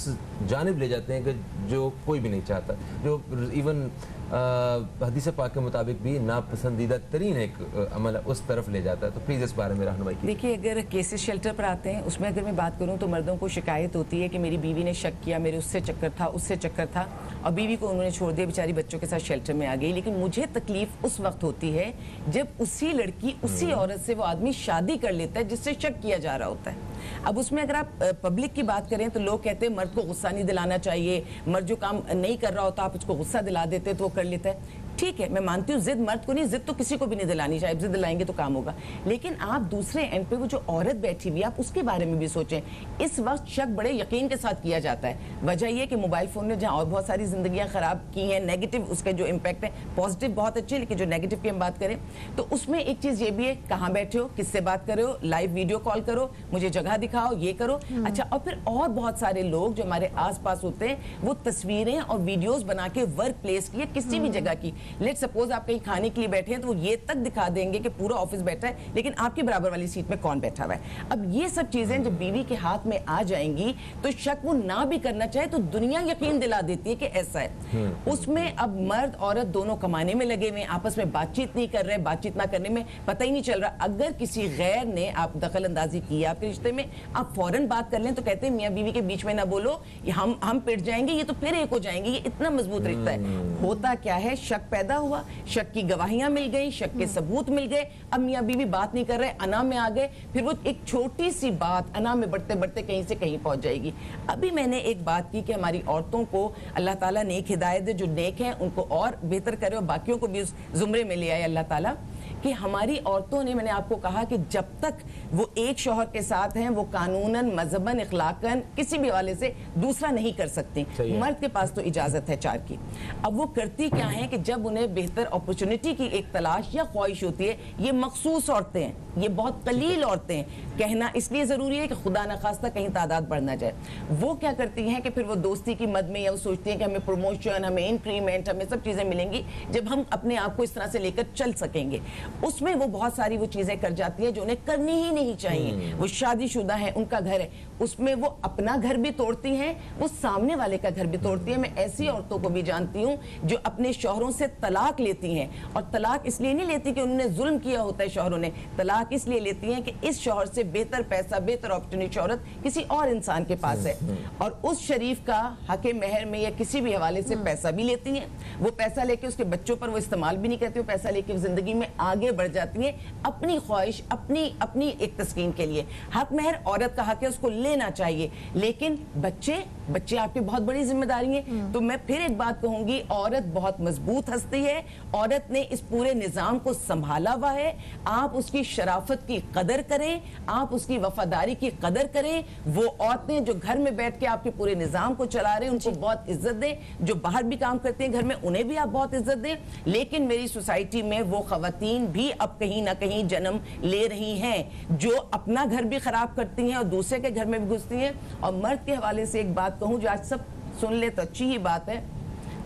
जानिब ले जाते हैं कि जो कोई भी नहीं चाहता, जो इवन हदीस पाक के मुताबिक भी नापसंदीदा तरीन एक अमल उस तरफ ले जाता है। तो प्लीज़ इस बारे में रहनुमाई कीजिए। देखिए, अगर केसेस शेल्टर पर आते हैं उसमें अगर मैं बात करूं तो मर्दों को शिकायत होती है कि मेरी बीवी ने शक किया, मेरे उससे चक्कर था और बीवी को उन्होंने छोड़ दिया, बेचारी बच्चों के साथ शेल्टर में आ गई। लेकिन मुझे तकलीफ उस वक्त होती है जब उसी लड़की उसी औरत से वो आदमी शादी कर लेता है जिससे शक किया जा रहा होता है। अब उसमें अगर आप पब्लिक की बात करें तो लोग कहते हैं मर्द को गुस्सा नहीं दिलाना चाहिए, मर्द जो काम नहीं कर रहा होता आप उसको गुस्सा दिला देते तो वो कर लेता है। ठीक है, मैं मानती हूँ जिद मर्द को नहीं, जिद तो किसी को भी नहीं दिलानी चाहिए, जिद दिलाएंगे तो काम होगा। लेकिन आप दूसरे एंड पे वो जो औरत बैठी हुई आप उसके बारे में भी सोचें। इस वक्त शक बड़े यकीन के साथ किया जाता है। वजह यह कि मोबाइल फोन ने जहाँ और बहुत सारी जिंदगियां खराब की हैं, नेगेटिव उसके जो इम्पैक्ट है, पॉजिटिव बहुत अच्छे, लेकिन जो नेगेटिव की हम बात करें तो उसमें एक चीज ये भी है, कहाँ बैठे हो, किससे बात कर रहे हो, लाइव वीडियो कॉल करो, मुझे जगह दिखाओ, ये करो। अच्छा, और फिर और बहुत सारे लोग जो हमारे आसपास होते हैं वो तस्वीरें और वीडियोस बना के वर्क प्लेस की या किसी भी जगह की, लेट सपोज आप कहीं खाने के लिए बैठे हैं तो वो ये तक दिखा देंगे कि पूरा ऑफिस बैठा है लेकिन आपकी बराबर वाली सीट में कौन बैठा हुआ है। अब ये सब चीजें जब बीवी के हाथ में आ जाएंगी तो शक वो ना भी करना चाहे तो दुनिया यकीन दिला देती है कि ऐसा है। उसमें अब मर्द औरत दोनों कमाने में लगे हुए, आपस में बातचीत नहीं कर रहे, बातचीत ना करने में पता ही नहीं चल रहा। अगर किसी गैर ने आप दखल अंदाजी की आपके रिश्ते में, आप फौरन बात कर लें तो कहते हैं मियां बीवी के बीच में ना बोलो, हम पिट जाएंगे, ये तो फिर एक हो जाएंगे, ये इतना मजबूत रिश्ता है। होता क्या है, शक पैदा हुआ, शक की गवाहियां मिल गई, शक के सबूत मिल गए, अब मियां बीवी बात नहीं कर रहे, अना में आ गए, फिर वो एक छोटी सी बात अना में बढ़ते बढ़ते कहीं से कहीं पहुंच जाएगी। अभी मैंने एक बात की कि हमारी औरतों को अल्लाह ताला नेक हिदायत दे, जो नेक हैं उनको और बेहतर करे और बाकियों को भी उस जुमरे में ले आए अल्लाह ताला, कि हमारी औरतों ने, मैंने आपको कहा कि जब तक वो एक शौहर के साथ हैं वो कानूनन, मजहबन, इखलाकन किसी भी हवाले से दूसरा नहीं कर सकती। मर्द के पास तो इजाजत है चार की। अब वो करती क्या है कि जब उन्हें बेहतर अपॉर्चुनिटी की एक तलाश या ख्वाहिश होती है, ये मखसूस औरतें हैं, ये बहुत कलील औरतें हैं, कहना इसलिए जरूरी है कि खुदा न खास्ता कहीं तादाद बढ़ ना जाए। वो क्या करती हैं कि फिर वो दोस्ती की मद में या वो सोचती हैं कि हमें प्रमोशन, हमें इंक्रीमेंट, हमें सब चीजें मिलेंगी जब हम अपने आप को इस तरह से लेकर चल सकेंगे। उसमें वो बहुत सारी वो चीजें कर जाती है जो उन्हें करनी ही नहीं चाहिए। वो शादीशुदा है, उनका घर है, उसमें वो अपना घर भी तोड़ती हैं, वो सामने वाले का घर भी तोड़ती है। मैं ऐसी औरतों को भी जानती हूँ जो अपने शौहरों से तलाक लेती हैं, और तलाक इसलिए नहीं लेती कि उन्होंने जुल्म किया होता है शौहरों ने, तलाक तलाक इसलिए लेती हैं कि इस शौहर से बेहतर पैसा, बेहतर अपॉर्चुनिटी शौहरत किसी और इंसान के पास है, और उस शरीफ का हक़े महर में या किसी भी हवाले से पैसा भी लेती हैं। वो पैसा लेके उसके बच्चों पर वो इस्तेमाल भी नहीं करती, वो पैसा लेके जिंदगी में आगे बढ़ जाती हैं अपनी ख्वाहिश, अपनी एक तस्कीन के लिए। हक महर औरत का हक है, उसको लेना चाहिए, लेकिन बच्चे आपकी बहुत बड़ी जिम्मेदारी है। तो मैं फिर एक बात कहूंगी, औरत बहुत मजबूत हस्ती है, औरत ने इस पूरे निजाम को संभाला हुआ है। आप उसकी शराफत की कदर करें, आप उसकी वफादारी की कदर करें। वो औरतें जो घर में बैठ के आपके पूरे निजाम को चला रहे हैं उनको बहुत इज्जत दें, जो बाहर भी काम करते हैं घर में उन्हें भी आप बहुत इज्जत दें। लेकिन मेरी सोसाइटी में वो खवातीन भी अब कहीं ना कहीं जन्म ले रही हैं जो अपना घर भी खराब करती हैं और दूसरे के घर में भी घुसती हैं। और मर्द के हवाले से एक बात कहूं जो आज सब सुन ले तो अच्छी ही बात है,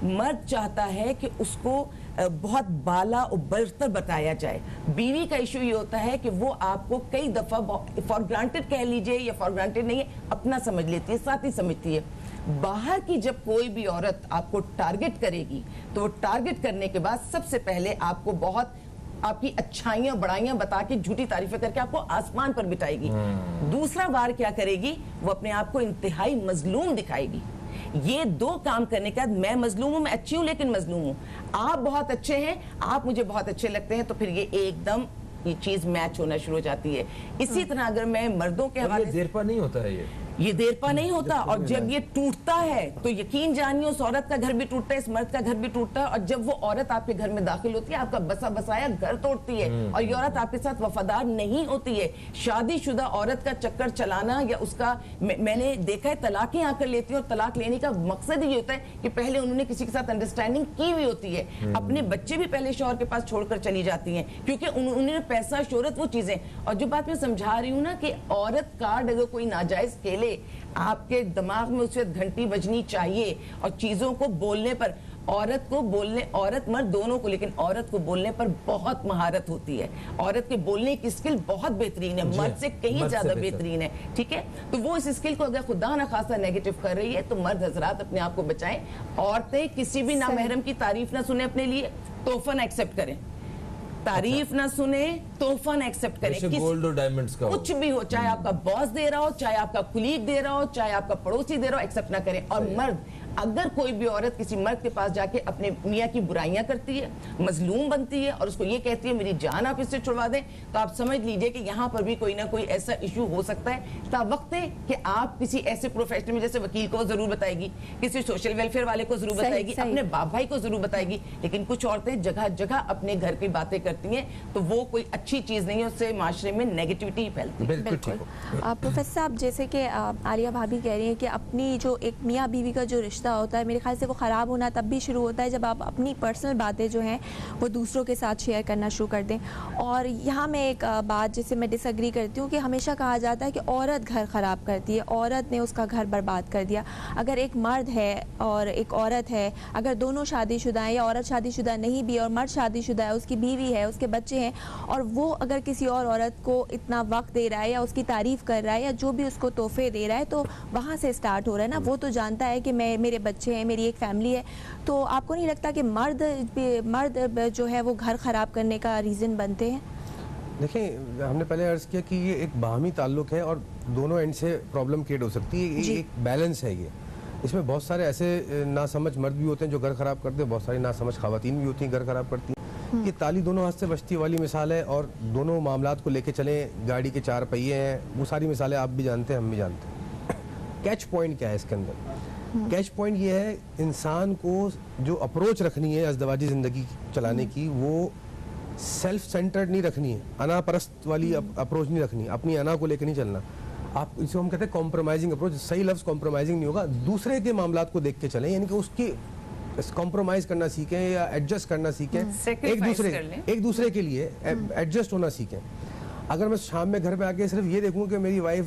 मर्द चाहता है कि उसको बहुत बाला और बरतर बताया जाए। बीवी का इशू ये होता है कि वो आपको कई दफा फॉर ग्रांटेड कह लीजिए या फॉर ग्रांटेड नहीं है, अपना समझ लेती है, साथ ही समझती है। बाहर की जब कोई भी औरत आपको टारगेट करेगी तो वो टारगेट करने के बाद सबसे पहले आपको बहुत आपकी अच्छाइयां बड़ाइयां बता के झूठी तारीफें करके आपको आसमान पर बिठाएगी। दूसरा बार क्या करेगी, वो अपने आप को इंतहाई मजलूम दिखाएगी। ये दो काम करने के बाद मैं मजलूम हूं, मैं अच्छी हूं लेकिन मजलूम हूं, आप बहुत अच्छे हैं, आप मुझे बहुत अच्छे लगते हैं, तो फिर ये एकदम ये चीज मैच होना शुरू हो जाती है। इसी तरह अगर मैं मर्दों के हवाले देर पर नहीं होता है ये देर पा नहीं होता, और जब ये टूटता है तो यकीन जानिए उस औरत का घर भी टूटता है, इस मर्द का घर भी टूटता है। और जब वो औरत आपके घर में दाखिल होती है आपका बसा बसाया घर तोड़ती है, और ये औरत आपके साथ वफादार नहीं होती है। शादीशुदा औरत का चक्कर चलाना या उसका मैंने देखा है तलाकें आकर लेती है, और तलाक लेने का मकसद ये होता है कि पहले उन्होंने किसी के साथ अंडरस्टैंडिंग की हुई होती है, अपने बच्चे भी पहले शौहर के पास छोड़कर चली जाती हैं क्योंकि उन्होंने पैसा, शोहरत, वो चीजें। और जो बात मैं समझा रही हूँ ना कि औरत कार्ड अगर कोई नाजायज खेले, आपके दिमाग में उस वक्त घंटी बजनी चाहिए। और चीजों को बोलने पर औरत मर्द दोनों को, लेकिन औरत को बोलने पर बहुत महारत होती है। औरत के बोलने की स्किल बहुत बेहतरीन है, मर्द से कहीं ज्यादा बेहतरीन है, ठीक है। तो वो इस स्किल को अगर खुदा ना खासा नेगेटिव कर रही है तो मर्द हजरात अपने आप को बचाएं। औरतें किसी भी नामहरम की तारीफ ना सुने, अपने लिए तोहफा ना एक्सेप्ट करें, तारीफ ना सुने, तोहफा ना एक्सेप्ट करें। गोल्ड और डायमंड्स का कुछ भी हो, चाहे आपका बॉस दे रहा हो, चाहे आपका कुलीग दे रहा हो, चाहे आपका पड़ोसी दे रहा हो, एक्सेप्ट ना करें। और मर्द, अगर कोई भी औरत किसी मर्द के पास जाके अपने मियाँ की बुराइयां करती है, मजलूम बनती है और उसको ये कहती है मेरी जान आप इससे छुड़वा दें, तो आप समझ लीजिए कि यहाँ पर भी कोई ना कोई ऐसा इशू हो सकता है। वक्त है कि आप किसी ऐसे प्रोफेशनल में, जैसे वकील को जरूर बताएगी, किसी सोशल वेलफेयर वाले को जरूर बताएगी, अपने बाप भाई को जरूर बताएगी। लेकिन कुछ औरतें जगह जगह अपने घर की बातें करती हैं, तो वो कोई अच्छी चीज नहीं है, उससे माशरे में नेगेटिविटी फैलती है। बिल्कुल। प्रोफेसर साहब, जैसे कि आलिया भाभी कह रही हैं कि अपनी जो एक मियाँ बीवी का जो रिश्ता होता है, मेरे ख्याल से वो ख़राब होना तब भी शुरू होता है जब आप अपनी पर्सनल बातें जो हैं वो दूसरों के साथ शेयर करना शुरू कर दें। और यहाँ मैं एक बात जिससे मैं डिसएग्री करती हूँ कि हमेशा कहा जाता है कि औरत घर ख़राब करती है, औरत ने उसका घर बर्बाद कर दिया। अगर एक मर्द है और एक औरत है, अगर दोनों शादीशुदा हैं या औरत शादीशुदा नहीं भी और मर्द शादीशुदा है, उसकी बीवी है, उसके बच्चे हैं, और वो अगर किसी और औरत को इतना वक्त दे रहा है या उसकी तारीफ़ कर रहा है या जो भी उसको तोहफे दे रहा है, तो वहाँ से स्टार्ट हो रहा है ना। वो तो जानता है कि मेरे बच्चे हैं, मेरी एक फैमिली है। तो आपको नहीं लगता कि मर्द जो है वो घर ख़राब करने का रीज़न बनते हैं? देखिए, हमने पहले अर्ज़ किया कि ये एक बाहमी ताल्लुक़ है और दोनों एंड से प्रॉब्लम क्रिएट हो सकती है। एक बैलेंस है ये। इसमें बहुत सारे ऐसे नासमझ मर्द भी होते हैं जो घर ख़राब करते हैं, बहुत सारी नासमझ ख़वातीन भी होती हैं घर ख़राब करती हैं। ये ताली दोनों हाथ से बचती वाली मिसाल है, और दोनों मामलात को लेके चलें, गाड़ी के चार पहिए हैं, वो सारी मिसालें आप भी जानते हैं, हम भी जानते हैं। कैच पॉइंट क्या है इसके अंदर? कैच पॉइंट ये है, इंसान को जो अप्रोच रखनी है अज़दवाजी ज़िंदगी चलाने की, वो सेल्फ सेंटर्ड नहीं रखनी है, अना परस्त वाली अप्रोच नहीं रखनी, अपनी अना को लेकर नहीं चलना। आप इसे हम कहते हैं कॉम्प्रोमाइजिंग अप्रोच। सही लफ्ज़ कॉम्प्रोमाइजिंग नहीं होगा, दूसरे के मामलात को देख के चलें, यानी कि उसकी कॉम्प्रोमाइज करना सीखें या एडजस्ट करना सीखें, एक दूसरे के लिए एडजस्ट होना सीखें। अगर मैं शाम में घर पे आके सिर्फ ये देखूं कि मेरी वाइफ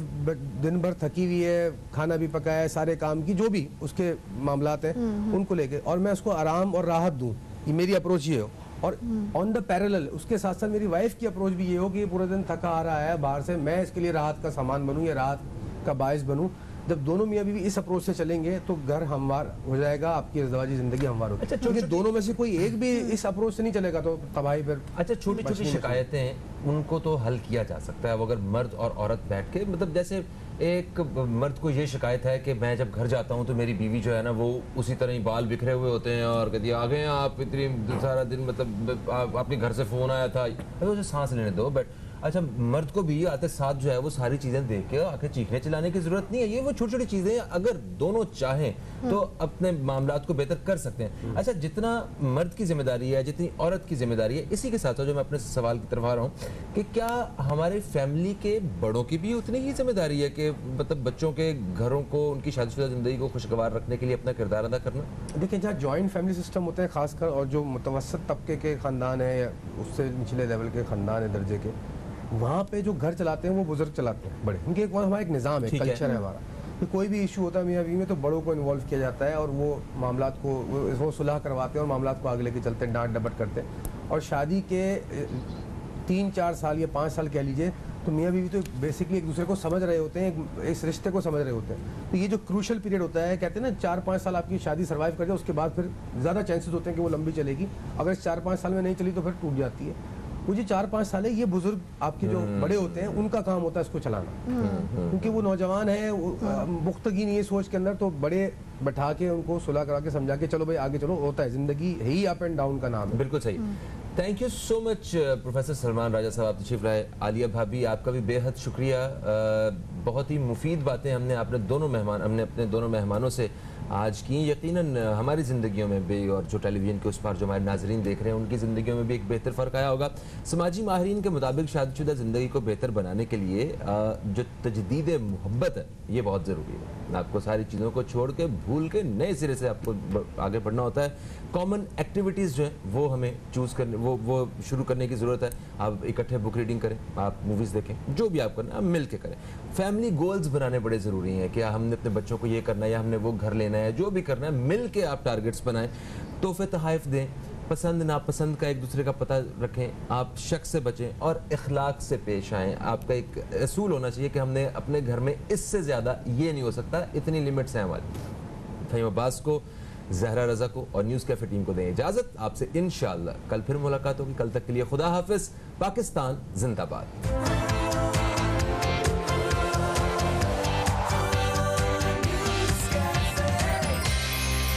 दिन भर थकी हुई है, खाना भी पकाया है, सारे काम की जो भी उसके मामलात हैं उनको लेके, और मैं उसको आराम और राहत दूं, ये मेरी अप्रोच ये हो। और ऑन द पैरेलल उसके साथ साथ मेरी वाइफ की अप्रोच भी ये हो कि ये पूरे दिन थका आ रहा है बाहर से, मैं इसके लिए राहत का सामान बनूं या राहत का बायस बनूं। जब दोनों मियाँ बीवी इस अप्रोच से चलेंगे तो घर हमवार हो जाएगा, आपकी अज़दवाजी ज़िंदगी हमवार होगी। अच्छा, क्योंकि दोनों में से कोई एक भी इस अप्रोच से नहीं चलेगा तो तबाही फिर। अच्छा, छोटी छोटी शिकायतें उनको तो हल किया जा सकता है। वो अगर मर्द और औरत बैठ के, मतलब जैसे एक मर्द को ये शिकायत है कि मैं जब घर जाता हूँ तो मेरी बीवी जो है ना वो उसी तरह ही बाल बिखरे हुए होते हैं और कहती है आ गए आप इतनी सारा दिन, मतलब आपके घर से फ़ोन आया था, तो उसे सांस लेने दो। बट अच्छा, मर्द को भी आते साथ जो है वो सारी चीज़ें देख के आके चीखने चिल्लाने की ज़रूरत नहीं है। ये वो छोटी छोटी चीज़ें अगर दोनों चाहें तो अपने मामलात को बेहतर कर सकते हैं। अच्छा, जितना मर्द की जिम्मेदारी है जितनी औरत की जिम्मेदारी है, इसी के साथ साथ जो मैं अपने सवाल की तरफ आ रहा हूँ कि क्या हमारे फैमिली के बड़ों की भी उतनी ही जिम्मेदारी है कि मतलब बच्चों के घरों को, उनकी शादीशुदा ज़िंदगी को खुशगवार रखने के लिए अपना किरदार अदा करना? देखिए, जहाँ जॉइंट फैमिली सिस्टम होते हैं खासकर, और जो मुतवसत तबके के ख़ानदान है या उससे निचले लेवल के ख़ानदान है दर्जे के, वहाँ पे जो घर चलाते हैं वो बुजुर्ग चलाते हैं, बड़े। उनके एक हमारा एक निज़ाम है, कल्चर है हमारा कि कोई भी इशू होता है मियाँ बीवी में तो बड़ों को इन्वॉल्व किया जाता है और वो मामलात को वो सुलह करवाते हैं और मामलात को आगे लेके चलते हैं, डांट डपट करते हैं। और शादी के 3-4 साल या 5 साल कह लीजिए तो मियाँ बीवी तो बेसिकली एक दूसरे को समझ रहे होते हैं, इस रिश्ते को समझ रहे होते हैं। तो ये जो क्रूशल पीरियड होता है, कहते हैं ना 4-5 साल आपकी शादी सर्वाइव कर जाए, उसके बाद फिर ज़्यादा चांसेस होते हैं कि वो लंबी चलेगी। अगर इस 4-5 साल में नहीं चली तो फिर टूट जाती है। वो जो 4-5 साल है, ये बुजुर्ग आपके जो बड़े होते हैं उनका काम होता है इसको चलाना, क्योंकि वो नौजवान है, मुख्तगी नहीं है सोच के अंदर, तो बड़े बैठा के उनको सुलह करा के समझा के चलो भाई आगे चलो, होता है। जिंदगी ही अप एंड डाउन का नाम है। बिल्कुल सही। Thank you so much professor Salman Raja साहब, आप तशरीफ लाए। आलिया भाभी, आपका भी बेहद शुक्रिया। बहुत ही मुफीद बातें हमने अपने दोनों मेहमानों से आज की। यकीनन हमारी ज़िंदगियों में भी और जो टेलीविज़न के उस पार जो हमारे नाजरीन देख रहे हैं उनकी ज़िंदगियों में भी एक बेहतर फ़र्क आया होगा। समाजी माहिरीन के मुताबिक शादीशुदा ज़िंदगी को बेहतर बनाने के लिए जो तजदीद मोहब्बत है ये बहुत ज़रूरी है। आपको सारी चीज़ों को छोड़ के, भूल के, नए सिरे से आपको आगे बढ़ना होता है। कॉमन एक्टिविटीज़ जो हैं वो हमें चूज़ करने, वो शुरू करने की ज़रूरत है। आप इकट्ठे बुक रीडिंग करें, आप मूवीज़ देखें, जो भी आप करना आप मिल के करें। फैमिली गोल्स बनाने बड़े ज़रूरी हैं कि हमने अपने बच्चों को ये करना है या हमने वो घर लेना है, जो भी करना है मिल के आप टारगेट्स बनाएं। तोहफे तोहफ़ दें, पसंद नापसंद का एक दूसरे का पता रखें, आप शक से बचें और इखलाक से पेश आएँ। आपका एक असूल होना चाहिए कि हमने अपने घर में इससे ज़्यादा ये नहीं हो सकता, इतनी लिमिट्स हैं हमारी। फ़हीम अब्बास को, ज़हरा रज़ा को और न्यूज़ कैफ़े टीम को दें इजाज़त। आपसे इंशाअल्लाह कल फिर मुलाकात होगी। कल तक के लिए खुदा हाफिज़। पाकिस्तान जिंदाबाद।